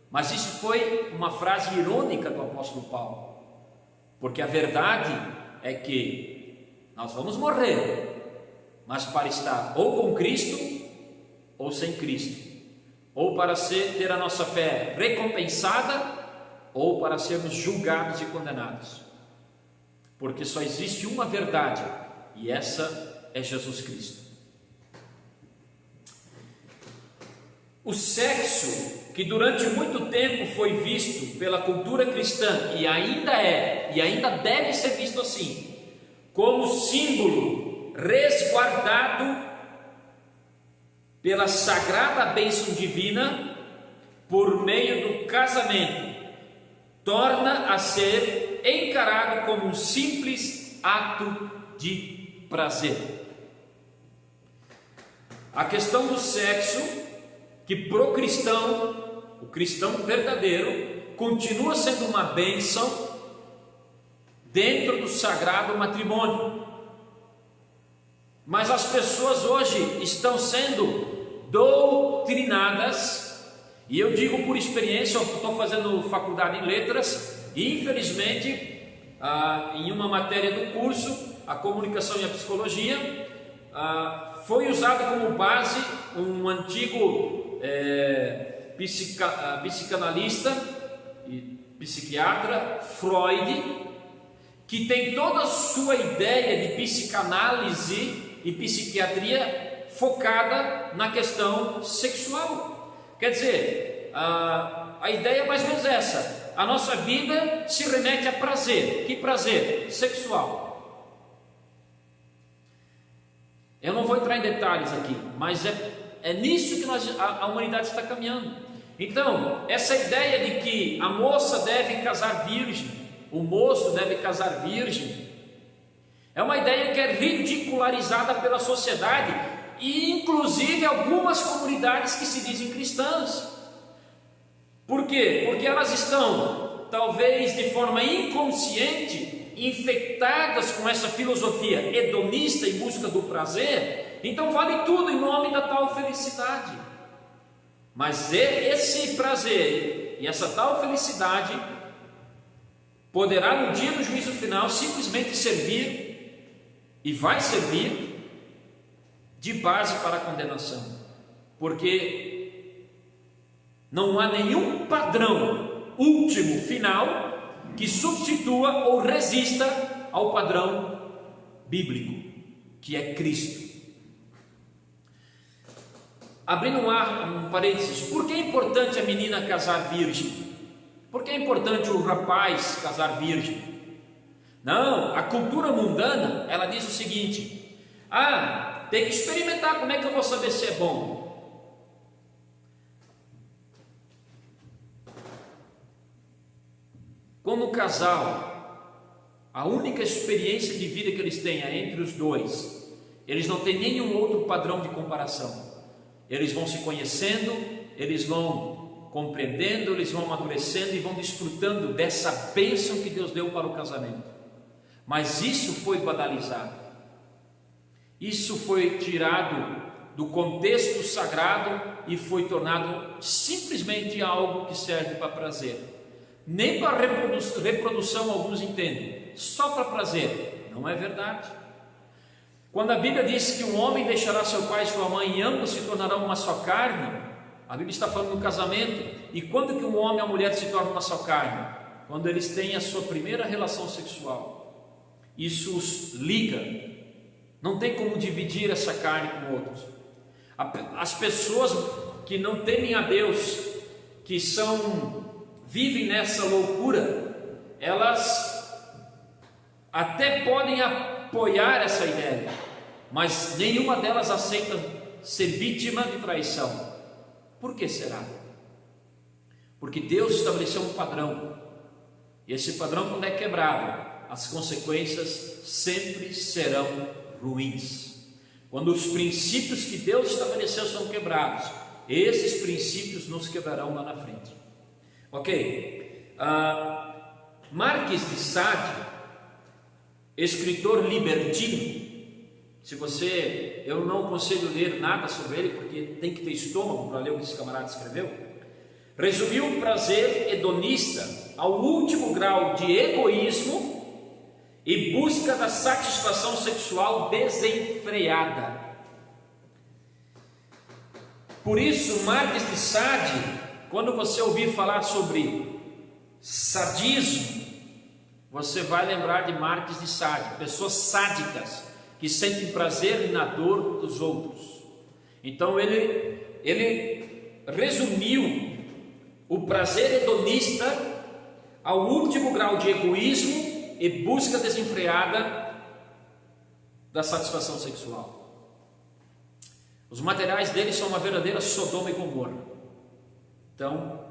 Mas isso foi uma frase irônica do apóstolo Paulo, porque a verdade é que nós vamos morrer, mas para estar ou com Cristo ou sem Cristo, ou para ter a nossa fé recompensada, ou para sermos julgados e condenados, porque só existe uma verdade, e essa é Jesus Cristo. O sexo, que durante muito tempo foi visto pela cultura cristã, e ainda deve ser visto assim, como símbolo resguardado pela sagrada bênção divina por meio do casamento, torna a ser encarado como um simples ato de prazer. A questão do sexo, que pro cristão, o cristão verdadeiro, continua sendo uma bênção dentro do sagrado matrimônio. Mas as pessoas hoje estão sendo doutrinadas, e eu digo por experiência, eu estou fazendo faculdade em letras, e infelizmente, em uma matéria do curso, a comunicação e a psicologia, foi usado como base um antigo psicanalista e psiquiatra, Freud, que tem toda a sua ideia de psicanálise e psiquiatria focada na questão sexual. Quer dizer, a ideia é mais ou menos essa: a nossa vida se remete a prazer. Que prazer? Sexual. Eu não vou entrar em detalhes aqui, mas é nisso que a humanidade está caminhando. Então, essa ideia de que a moça deve casar virgem, o moço deve casar virgem, é uma ideia que é ridicularizada pela sociedade, e inclusive algumas comunidades que se dizem cristãs. Por quê? Porque elas estão, talvez de forma inconsciente, infectadas com essa filosofia hedonista em busca do prazer. Então vale tudo em nome da tal felicidade. Mas esse prazer e essa tal felicidade poderá no dia do juízo final simplesmente servir, e vai servir, de base para a condenação, porque não há nenhum padrão último, final, que substitua ou resista ao padrão bíblico, que é Cristo. Abrindo um parênteses, por que é importante a menina casar virgem? Por que é importante o rapaz casar virgem? Não, a cultura mundana, ela diz o seguinte: tem que experimentar, como é que eu vou saber se é bom? Como casal, a única experiência de vida que eles têm é entre os dois. Eles não têm nenhum outro padrão de comparação. Eles vão se conhecendo, eles vão compreendendo, eles vão amadurecendo e vão desfrutando dessa bênção que Deus deu para o casamento. Mas isso foi banalizado, isso foi tirado do contexto sagrado e foi tornado simplesmente algo que serve para prazer. Nem para reprodução alguns entendem, só para prazer. Não é verdade. Quando a Bíblia diz que um homem deixará seu pai e sua mãe e ambos se tornarão uma só carne, a Bíblia está falando do casamento. E quando que um homem e uma mulher se tornam uma só carne? Quando eles têm a sua primeira relação sexual. Isso os liga. Não tem como dividir essa carne com outros. As pessoas que não temem a Deus, que vivem nessa loucura, elas até podem apoiar essa ideia, mas nenhuma delas aceita ser vítima de traição. Por que será? Porque Deus estabeleceu um padrão, e esse padrão, quando é quebrado, as consequências sempre serão ruins. Quando os princípios que Deus estabeleceu são quebrados, esses princípios nos quebrarão lá na frente. Ok? Marquês de Sade, escritor libertino, eu não aconselho ler nada sobre ele, porque tem que ter estômago para ler o que esse camarada escreveu, resumiu o prazer hedonista ao último grau de egoísmo e busca da satisfação sexual desenfreada. Por isso, Marquês de Sade, quando você ouvir falar sobre sadismo, você vai lembrar de Marquês de Sade, pessoas sádicas que sentem prazer na dor dos outros. Então ele resumiu o prazer hedonista ao último grau de egoísmo e busca desenfreada da satisfação sexual. Os materiais dele são uma verdadeira Sodoma e Gomorra. Então,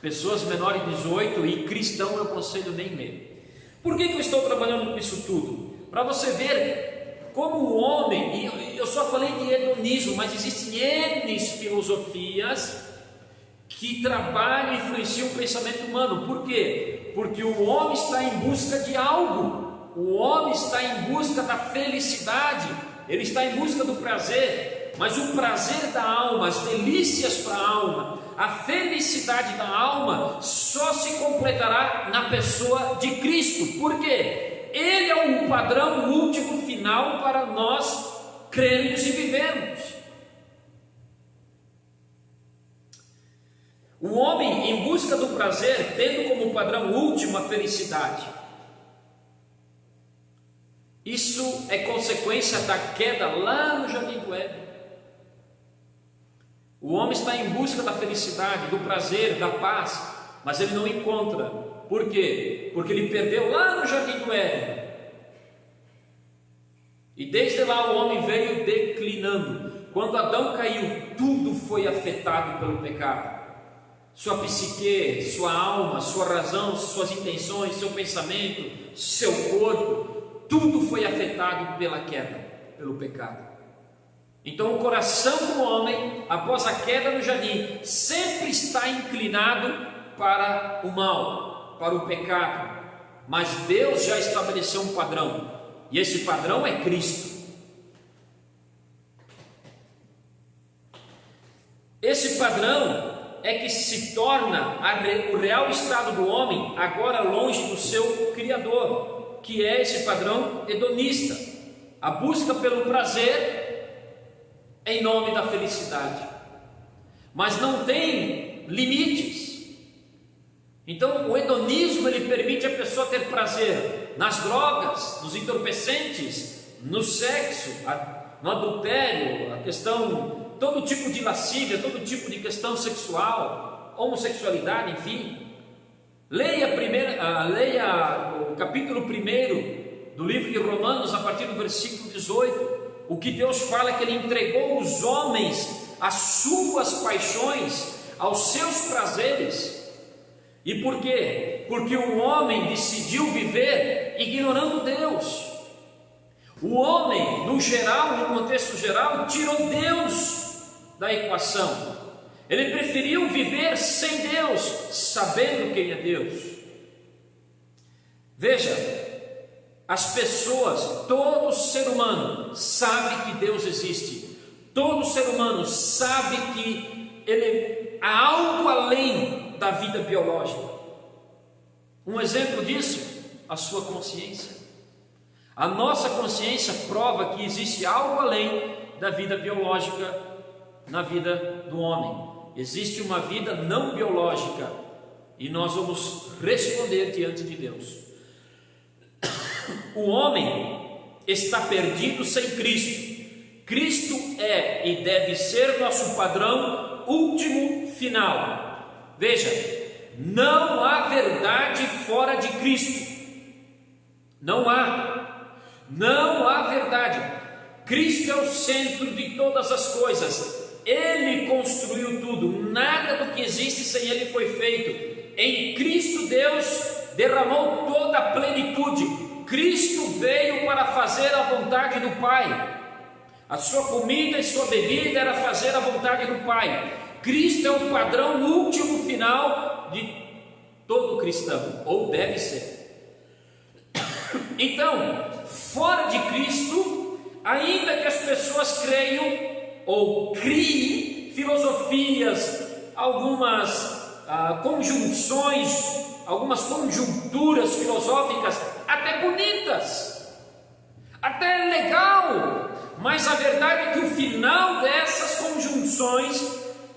pessoas menores de 18 e cristão eu aconselho nem ler. Por que eu estou trabalhando com isso tudo? Para você ver como o homem, e eu só falei de hedonismo, mas existem N filosofias que trabalham e influenciam o pensamento humano. Por quê? Porque o homem está em busca de algo, o homem está em busca da felicidade, ele está em busca do prazer, mas o prazer da alma, as delícias para a alma, a felicidade da alma só se completará na pessoa de Cristo. Por quê? Ele é o padrão último final para nós crermos e vivermos. O homem em busca do prazer, tendo como padrão último a felicidade. Isso é consequência da queda lá no Jardim do Éden. O homem está em busca da felicidade, do prazer, da paz, mas ele não encontra. Por quê? Porque ele perdeu lá no Jardim do Éden. E desde lá o homem veio declinando. Quando Adão caiu, tudo foi afetado pelo pecado. Sua psique, sua alma, sua razão, suas intenções, seu pensamento, seu corpo, tudo foi afetado pela queda, pelo pecado. Então o coração do homem, após a queda no jardim, sempre está inclinado para o mal, para o pecado. Mas Deus já estabeleceu um padrão, e esse padrão é Cristo. Esse padrão é que se torna o real estado do homem, agora longe do seu Criador, que é esse padrão hedonista, a busca pelo prazer em nome da felicidade, mas não tem limites. Então o hedonismo ele permite a pessoa ter prazer nas drogas, nos entorpecentes, no sexo, no adultério, a questão, todo tipo de lascívia, todo tipo de questão sexual, homossexualidade, enfim. Leia o capítulo 1 do livro de Romanos, a partir do versículo 18. O que Deus fala é que Ele entregou os homens às suas paixões, aos seus prazeres. E por quê? Porque o homem decidiu viver ignorando Deus. O homem, no geral, no contexto geral, tirou Deus da equação. Ele preferiu viver sem Deus, sabendo quem é Deus. Veja, as pessoas, todo ser humano sabe que Deus existe. Todo ser humano sabe que há algo além da vida biológica. Um exemplo disso, a sua consciência. A nossa consciência prova que existe algo além da vida biológica na vida do homem. Existe uma vida não biológica e nós vamos responder diante de Deus. O homem está perdido sem Cristo. Cristo é e deve ser nosso padrão último final. Veja, não há verdade fora de Cristo. Não há verdade. Cristo é o centro de todas as coisas. Ele construiu tudo. Nada do que existe sem Ele foi feito. Em Cristo Deus derramou toda a plenitude. Cristo veio para fazer a vontade do Pai. A sua comida e sua bebida era fazer a vontade do Pai. Cristo é o padrão último final todo cristão, ou deve ser. Então, fora de Cristo, ainda que as pessoas creiam ou criem filosofias, algumas conjunções, algumas conjunturas filosóficas, até bonitas, até legal, mas a verdade é que o final dessas conjunções,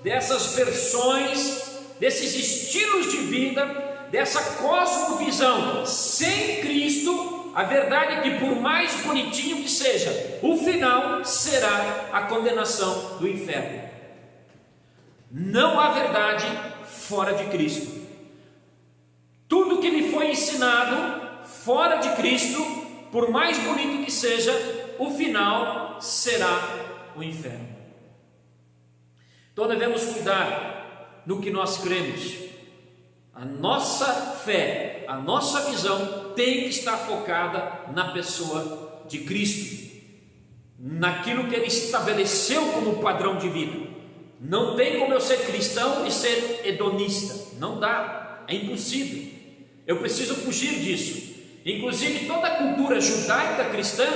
dessas versões, desses estilos de vida, dessa cosmovisão sem Cristo, a verdade é que por mais bonitinho que seja, o final será a condenação do inferno. Não há verdade fora de Cristo. Tudo que lhe foi ensinado fora de Cristo, por mais bonito que seja, o final será o inferno. Então devemos cuidar no que nós cremos. A nossa fé, a nossa visão tem que estar focada na pessoa de Cristo, naquilo que Ele estabeleceu como padrão de vida. Não tem como eu ser cristão e ser hedonista, não dá, é impossível. Eu preciso fugir disso. Inclusive toda a cultura judaica cristã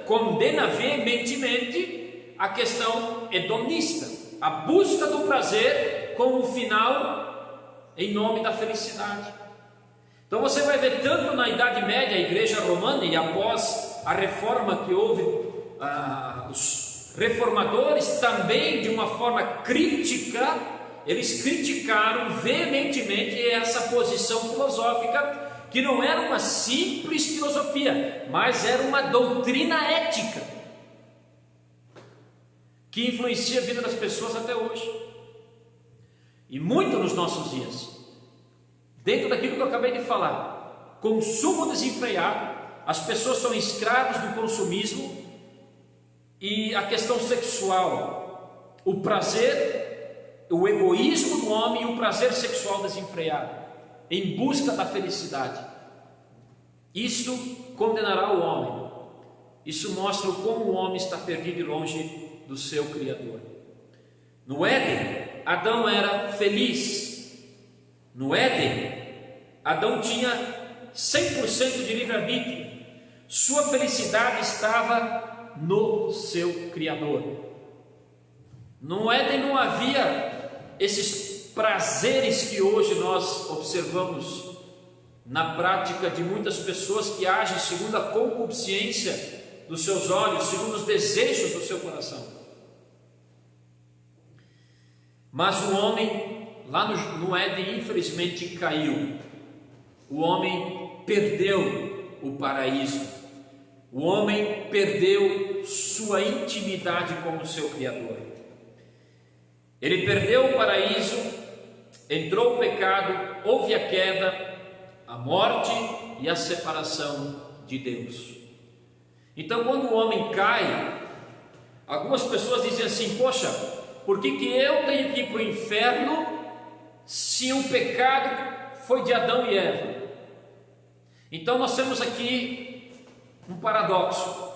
condena veementemente a questão hedonista, a busca do prazer como final em nome da felicidade. Então você vai ver tanto na Idade Média, a Igreja Romana, e após a reforma que houve, os reformadores também de uma forma crítica, eles criticaram veementemente essa posição filosófica, que não era uma simples filosofia, mas era uma doutrina ética, que influencia a vida das pessoas até hoje, e muito nos nossos dias, dentro daquilo que eu acabei de falar: consumo desenfreado, as pessoas são escravos do consumismo, e a questão sexual, o prazer, o egoísmo do homem e o prazer sexual desenfreado, em busca da felicidade. Isso condenará o homem. Isso mostra como o homem está perdido e longe do seu Criador. No Éden, Adão era feliz. No Éden, Adão tinha 100% de livre-arbítrio. Sua felicidade estava no seu Criador. No Éden não havia esses prazeres que hoje nós observamos na prática de muitas pessoas que agem segundo a concupiscência dos seus olhos, segundo os desejos do seu coração. Mas o homem, lá no Éden, infelizmente caiu. O homem perdeu o paraíso. O homem perdeu sua intimidade com o seu Criador. Ele perdeu o paraíso, entrou o pecado, houve a queda, a morte e a separação de Deus. Então, quando o homem cai, algumas pessoas dizem assim: poxa, por que eu tenho que ir para o inferno se o pecado foi de Adão e Eva? Então nós temos aqui um paradoxo.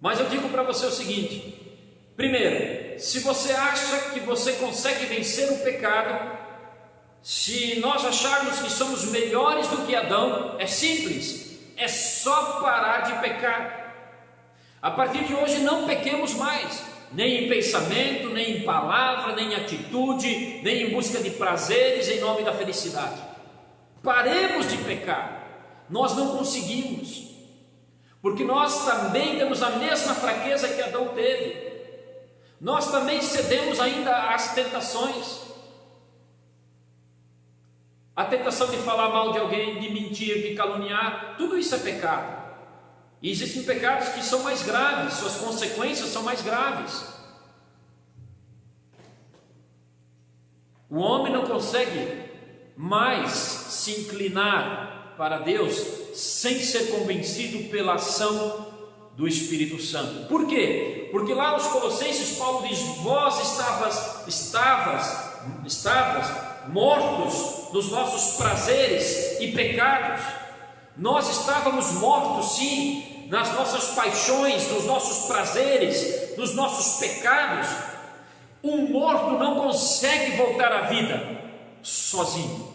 Mas eu digo para você o seguinte: primeiro, se você acha que você consegue vencer o pecado, se nós acharmos que somos melhores do que Adão, é simples, é só parar de pecar. A partir de hoje não pequemos mais, nem em pensamento, nem em palavra, nem em atitude, nem em busca de prazeres em nome da felicidade. Paremos de pecar. Nós não conseguimos, porque nós também temos a mesma fraqueza que Adão teve. Nós também cedemos ainda às tentações. A tentação de falar mal de alguém, de mentir, de caluniar, tudo isso é pecado. E existem pecados que são mais graves, suas consequências são mais graves. O homem não consegue mais se inclinar para Deus sem ser convencido pela ação do Espírito Santo. Por quê? Porque lá nos Colossenses Paulo diz: vós estavas mortos nos nossos prazeres e pecados. Nós estávamos mortos, sim, nas nossas paixões, nos nossos prazeres, nos nossos pecados. Um morto não consegue voltar à vida sozinho.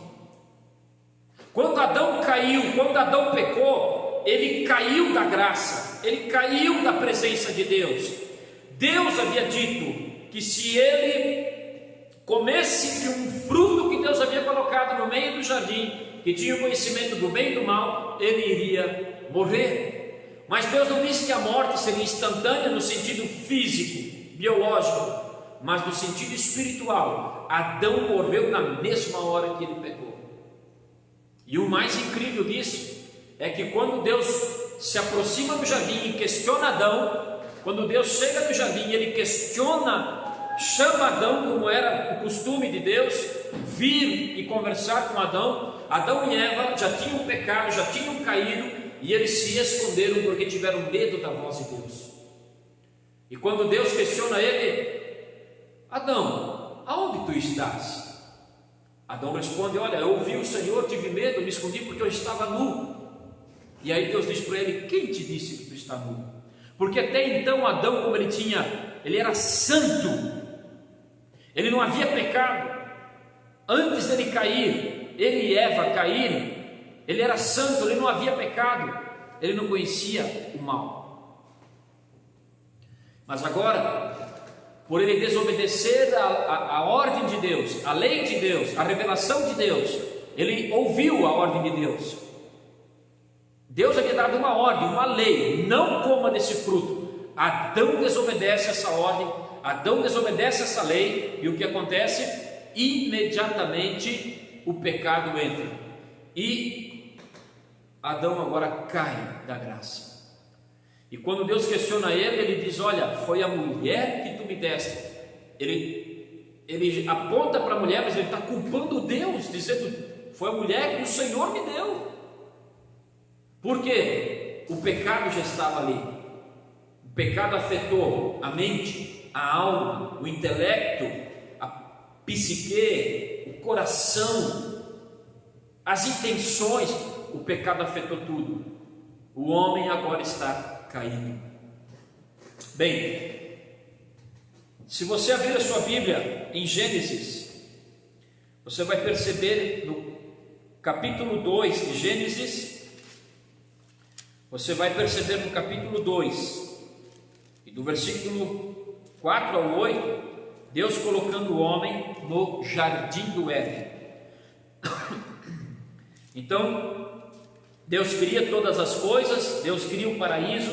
Quando Adão caiu, quando Adão pecou, ele caiu da graça, ele caiu da presença de Deus. Deus havia dito que se ele comesse de um fruto que Deus havia colocado no meio do jardim, que tinha o conhecimento do bem e do mal, ele iria morrer. Mas Deus não disse que a morte seria instantânea no sentido físico, biológico, mas no sentido espiritual. Adão morreu na mesma hora que ele pecou. E o mais incrível disso é que quando Deus se aproxima do jardim e questiona Adão, quando Deus chega no jardim, ele questiona, chama Adão, como era o costume de Deus, vir e conversar com Adão. Adão e Eva já tinham pecado, já tinham caído, e eles se esconderam porque tiveram medo da voz de Deus. E quando Deus questiona ele: Adão, aonde tu estás? Adão responde: olha, eu ouvi o Senhor, tive medo, me escondi porque eu estava nu. E aí Deus diz para ele: quem te disse que tu está nu? Porque até então Adão, como ele era santo, ele não havia pecado. Antes dele cair, ele e Eva caírem, ele era santo, ele não havia pecado, ele não conhecia o mal. Mas agora, por ele desobedecer a ordem de Deus, a lei de Deus, a revelação de Deus, ele ouviu a ordem de Deus. Deus havia dado uma ordem, uma lei: não coma desse fruto. Adão desobedece essa ordem, Adão desobedece essa lei, e o que acontece? Imediatamente o pecado entra, e Adão agora cai da graça. E quando Deus questiona ele, ele diz: olha, foi a mulher que tu me deste. Ele aponta para a mulher, mas ele está culpando Deus, dizendo: foi a mulher que o Senhor me deu. Por quê? O pecado já estava ali. O pecado afetou a mente, a alma, o intelecto, a psique, o coração, as intenções. O pecado afetou tudo. O homem agora está caído. Bem, se você abrir a sua Bíblia em Gênesis, você vai perceber no capítulo 2 de Gênesis, você vai perceber no capítulo 2, e do versículo 4 ao 8, Deus colocando o homem no jardim do Éden. Então, Deus cria todas as coisas, Deus cria o paraíso,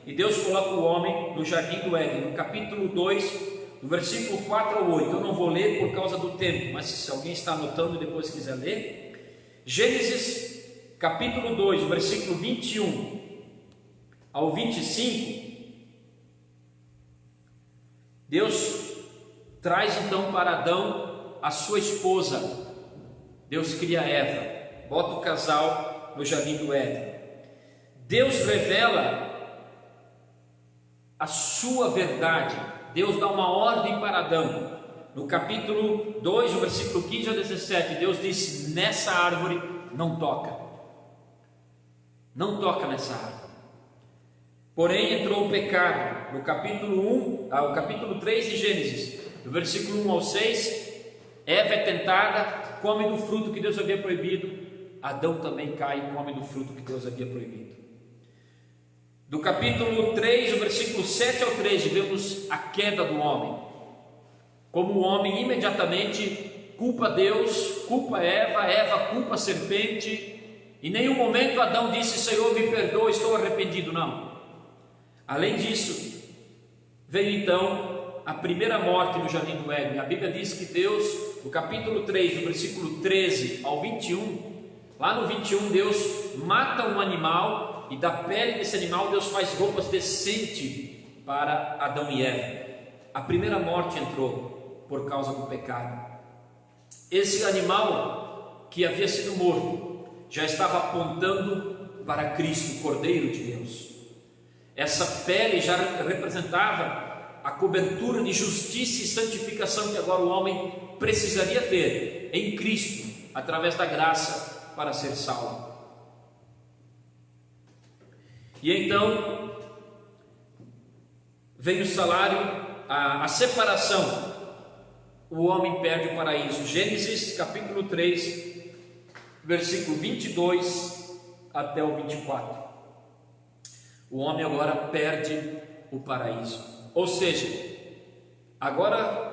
e Deus coloca o homem no jardim do Éden, no capítulo 2, do versículo 4 ao 8. Eu não vou ler por causa do tempo, mas se alguém está anotando e depois quiser ler, Gênesis capítulo 2, do versículo 21 ao 25, Deus traz então para Adão a sua esposa. Deus cria Eva, bota o casal no jardim do Éden. Deus revela a sua verdade. Deus dá uma ordem para Adão. No capítulo 2, no versículo 15 a 17, Deus disse: nessa árvore não toca. Não toca nessa árvore. Porém entrou o pecado. No capítulo 3 de Gênesis, do versículo 1 ao 6, Eva é tentada, come do fruto que Deus havia proibido. Adão também cai e come do fruto que Deus havia proibido. Do capítulo 3, do versículo 7 ao 13, vemos a queda do homem. Como o homem imediatamente culpa Deus, culpa Eva, Eva culpa a serpente. Em nenhum momento Adão disse: Senhor, me perdoa, estou arrependido. Não. Além disso, veio então a primeira morte no jardim do Éden. A Bíblia diz que Deus, no capítulo 3, do versículo 13 ao 21, lá no 21, Deus mata um animal, e da pele desse animal Deus faz roupas decentes para Adão e Eva. A primeira morte entrou por causa do pecado. Esse animal que havia sido morto já estava apontando para Cristo, o Cordeiro de Deus. Essa pele já representava a cobertura de justiça e santificação que agora o homem precisaria ter em Cristo, através da graça, para ser salvo. E então vem o salário, a separação. O homem perde o paraíso. Gênesis capítulo 3, versículo 22 até o 24. O homem agora perde o paraíso. Ou seja, agora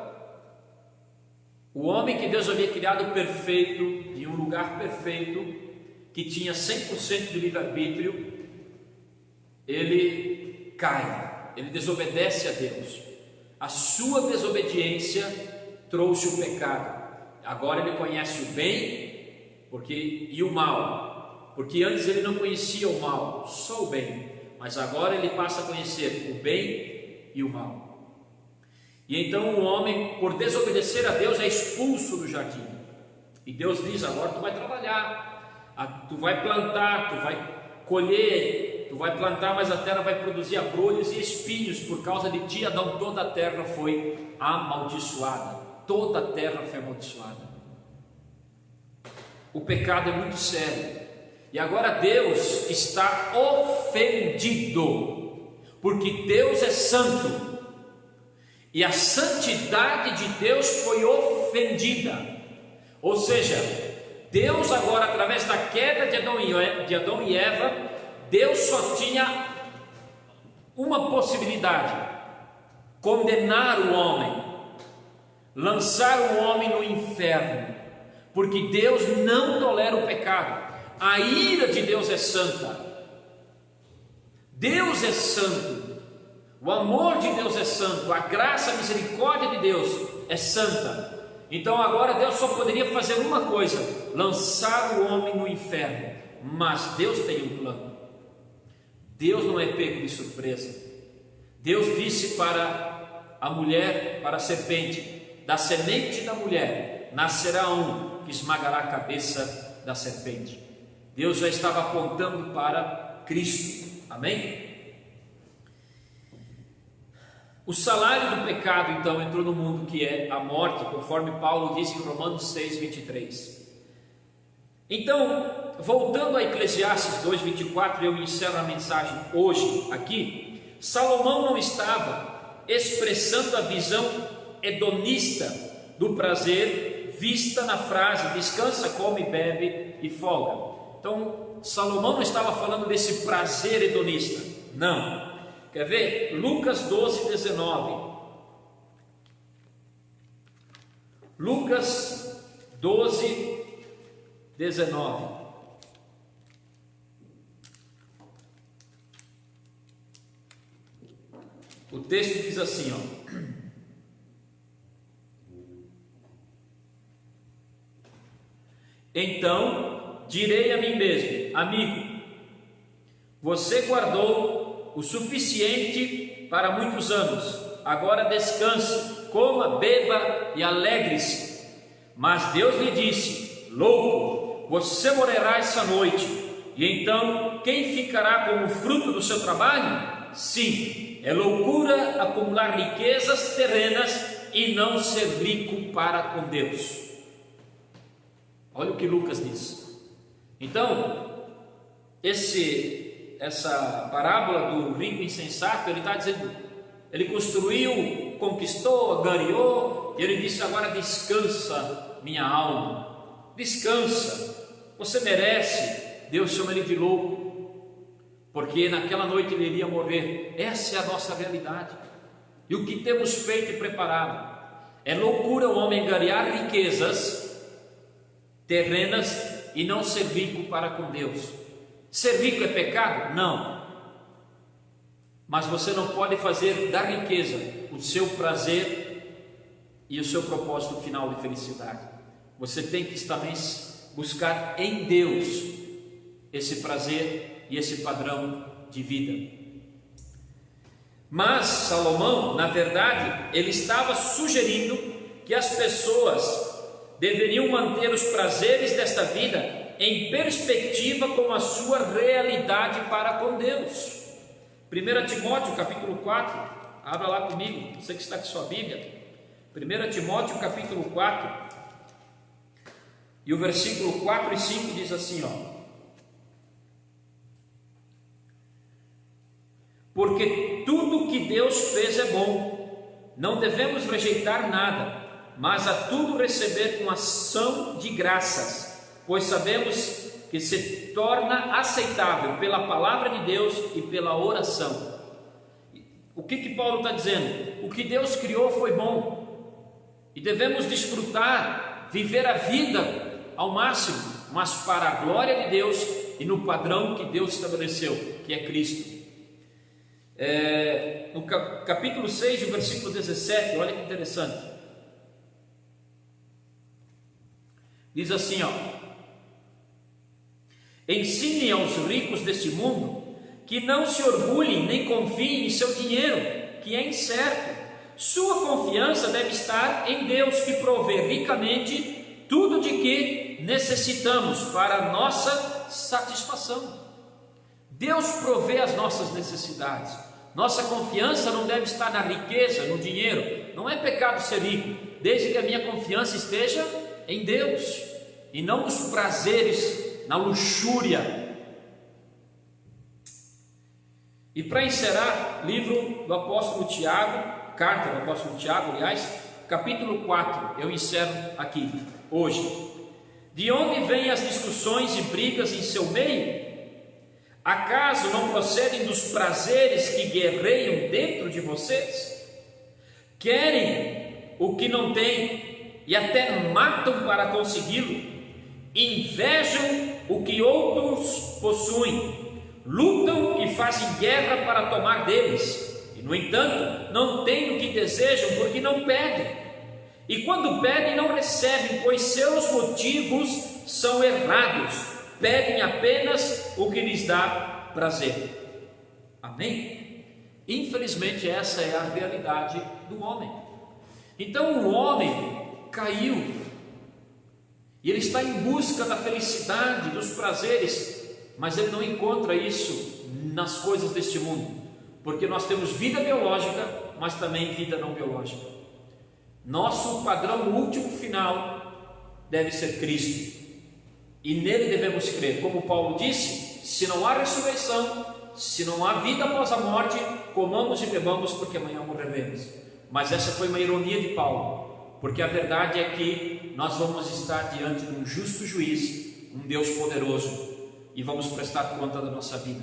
o homem que Deus havia criado perfeito, em um lugar perfeito, que tinha 100% de livre-arbítrio, ele cai, ele desobedece a Deus. A sua desobediência trouxe o pecado. Agora ele conhece o bem e o mal, porque antes ele não conhecia o mal, só o bem, mas agora ele passa a conhecer o bem e o mal. E então o homem, por desobedecer a Deus, é expulso do jardim. E Deus diz: agora tu vai trabalhar, tu vai plantar, tu vai colher, tu vai plantar, mas a terra vai produzir abrolhos e espinhos. Por causa de ti, Adão, toda a terra foi amaldiçoada. Toda a terra foi amaldiçoada. O pecado é muito sério. E agora Deus está ofendido, porque Deus é santo, e a santidade de Deus foi ofendida. Ou seja, Deus agora, através da queda de Adão e Eva, Deus só tinha uma possibilidade: condenar o homem, lançar o homem no inferno, porque Deus não tolera o pecado. A ira de Deus é santa, Deus é santo, o amor de Deus é santo, a graça, a misericórdia de Deus é santa. Então agora Deus só poderia fazer uma coisa: lançar o homem no inferno. Mas Deus tem um plano. Deus não é pego de surpresa. Deus disse para a mulher, para a serpente: da semente da mulher nascerá um que esmagará a cabeça da serpente. Deus já estava apontando para Cristo. Amém? O salário do pecado então entrou no mundo, que é a morte, conforme Paulo disse em Romanos 6, 23. Então, voltando a Eclesiastes 2, 24, eu encerro a mensagem hoje aqui. Salomão não estava expressando a visão hedonista do prazer vista na frase: descansa, come, bebe e folga. Então, Salomão não estava falando desse prazer hedonista, não. Quer ver? Lucas 12, 19. Lucas 12, 19. O texto diz assim, ó: então direi a mim mesmo: amigo, você guardou o suficiente para muitos anos, agora descanse, coma, beba e alegre-se. Mas Deus lhe disse: louco, você morrerá essa noite, e então quem ficará como fruto do seu trabalho? Sim, é loucura acumular riquezas terrenas e não ser rico para com Deus. Olha o que Lucas diz. Então, essa parábola do rico insensato, ele está dizendo, ele construiu, conquistou, ganhou, e ele disse: agora descansa, minha alma, descansa, você merece. Deus chama ele de louco, porque naquela noite ele iria morrer. Essa é a nossa realidade, e o que temos feito e preparado. É loucura o homem ganhar riquezas terrenas e não ser rico para com Deus. Ser rico é pecado? Não. Mas você não pode fazer da riqueza o seu prazer e o seu propósito final de felicidade. Você tem que também buscar em Deus esse prazer e esse padrão de vida. Mas Salomão, na verdade, ele estava sugerindo que as pessoas deveriam manter os prazeres desta vida em perspectiva com a sua realidade para com Deus. 1 Timóteo capítulo 4, abra lá comigo, você que está com sua Bíblia. 1 Timóteo capítulo 4, e o versículo 4 e 5 diz assim, ó: porque tudo que Deus fez é bom, não devemos rejeitar nada, mas a tudo receber com ação de graças, pois sabemos que se torna aceitável pela palavra de Deus e pela oração. O que Paulo está dizendo? O que Deus criou foi bom, e devemos desfrutar, viver a vida ao máximo, mas para a glória de Deus e no padrão que Deus estabeleceu, que é Cristo. No capítulo 6, versículo 17, olha que interessante. Diz assim, ensine aos ricos deste mundo que não se orgulhem nem confiem em seu dinheiro, que é incerto. Sua confiança deve estar em Deus, que provê ricamente tudo de que necessitamos para a nossa satisfação. Deus provê as nossas necessidades. Nossa confiança não deve estar na riqueza, no dinheiro. Não é pecado ser rico, desde que a minha confiança esteja em Deus e não nos prazeres, na luxúria. E para encerrar, livro do apóstolo Tiago, carta do apóstolo Tiago, aliás, capítulo 4, eu encerro aqui, hoje. De onde vêm as discussões e brigas em seu meio? Acaso não procedem dos prazeres que guerreiam dentro de vocês? Querem o que não têm e até matam para consegui-lo. Invejam o que outros possuem. Lutam e fazem guerra para tomar deles, e no entanto não têm o que desejam, porque não pedem, e quando pedem não recebem, pois seus motivos são errados, pedem apenas o que lhes dá prazer. Amém? Infelizmente essa é a realidade do homem. Então o homem caiu, e ele está em busca da felicidade, dos prazeres, mas ele não encontra isso nas coisas deste mundo, porque nós temos vida biológica, mas também vida não biológica. Nosso padrão último final deve ser Cristo, e nele devemos crer. Como Paulo disse, se não há ressurreição, se não há vida após a morte, comamos e bebamos, porque amanhã morreremos. Mas essa foi uma ironia de Paulo, porque a verdade é que nós vamos estar diante de um justo juiz, um Deus poderoso, e vamos prestar conta da nossa vida.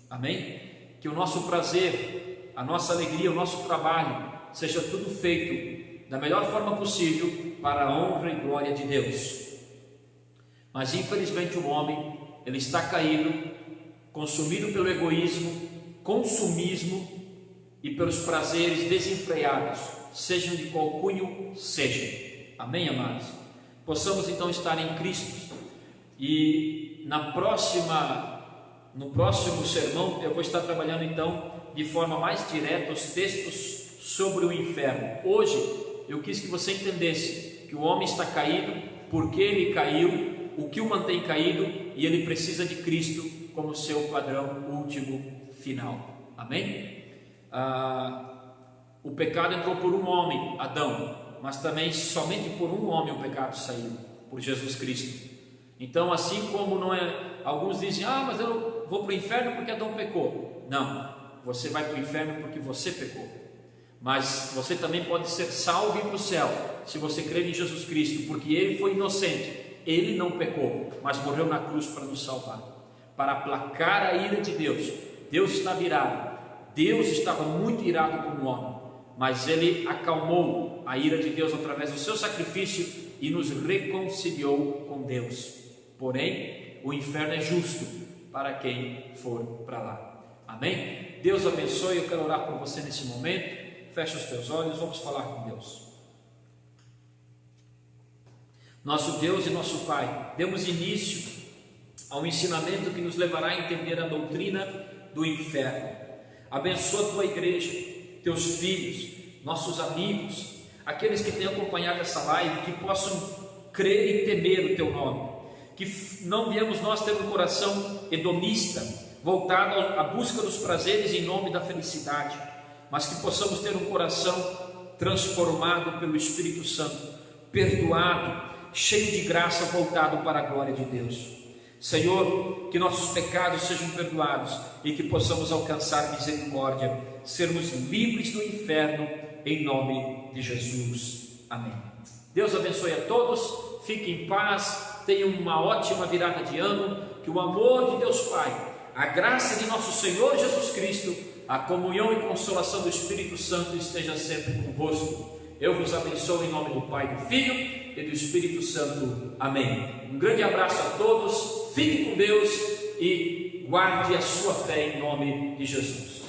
Amém? Que o nosso prazer, a nossa alegria, o nosso trabalho seja tudo feito da melhor forma possível para a honra e glória de Deus. Mas infelizmente o homem, ele está caído, consumido pelo egoísmo, consumismo e pelos prazeres desenfreados, sejam de qual cunho sejam. Amém, amados? Possamos então estar em Cristo. E no próximo sermão eu vou estar trabalhando então de forma mais direta os textos sobre o inferno. Hoje eu quis que você entendesse que o homem está caído, porque ele caiu, o que o mantém caído, e ele precisa de Cristo como seu padrão último final. Amém? O pecado entrou por um homem, Adão, mas também somente por um homem o pecado saiu, por Jesus Cristo. Então, assim como não é, alguns dizem, mas eu vou para o inferno porque Adão pecou. Não, você vai para o inferno porque você pecou. Mas você também pode ser salvo e ir para o céu, se você crer em Jesus Cristo, porque Ele foi inocente, Ele não pecou, mas morreu na cruz para nos salvar, para aplacar a ira de Deus. Deus estava irado, Deus estava muito irado com o homem, mas Ele acalmou a ira de Deus através do seu sacrifício e nos reconciliou com Deus. Porém, o inferno é justo para quem for para lá. Amém? Deus abençoe. Eu quero orar por você nesse momento. Fecha os teus olhos, vamos falar com Deus. Nosso Deus e nosso Pai, demos início ao ensinamento que nos levará a entender a doutrina do inferno. Abençoa a tua igreja, teus filhos, nossos amigos, aqueles que têm acompanhado essa live, que possam crer e temer o teu nome. Que não viemos nós ter um coração hedonista, voltado à busca dos prazeres em nome da felicidade, mas que possamos ter um coração transformado pelo Espírito Santo, perdoado, cheio de graça, voltado para a glória de Deus. Senhor, que nossos pecados sejam perdoados e que possamos alcançar misericórdia, sermos livres do inferno, em nome de Jesus. Amém. Deus abençoe a todos, fiquem em paz. tenham uma ótima virada de ano, que o amor de Deus Pai, a graça de nosso Senhor Jesus Cristo, a comunhão e consolação do Espírito Santo esteja sempre convosco. Eu vos abençoo em nome do Pai, do Filho e do Espírito Santo. Amém. Um grande abraço a todos, fique com Deus e guarde a sua fé em nome de Jesus.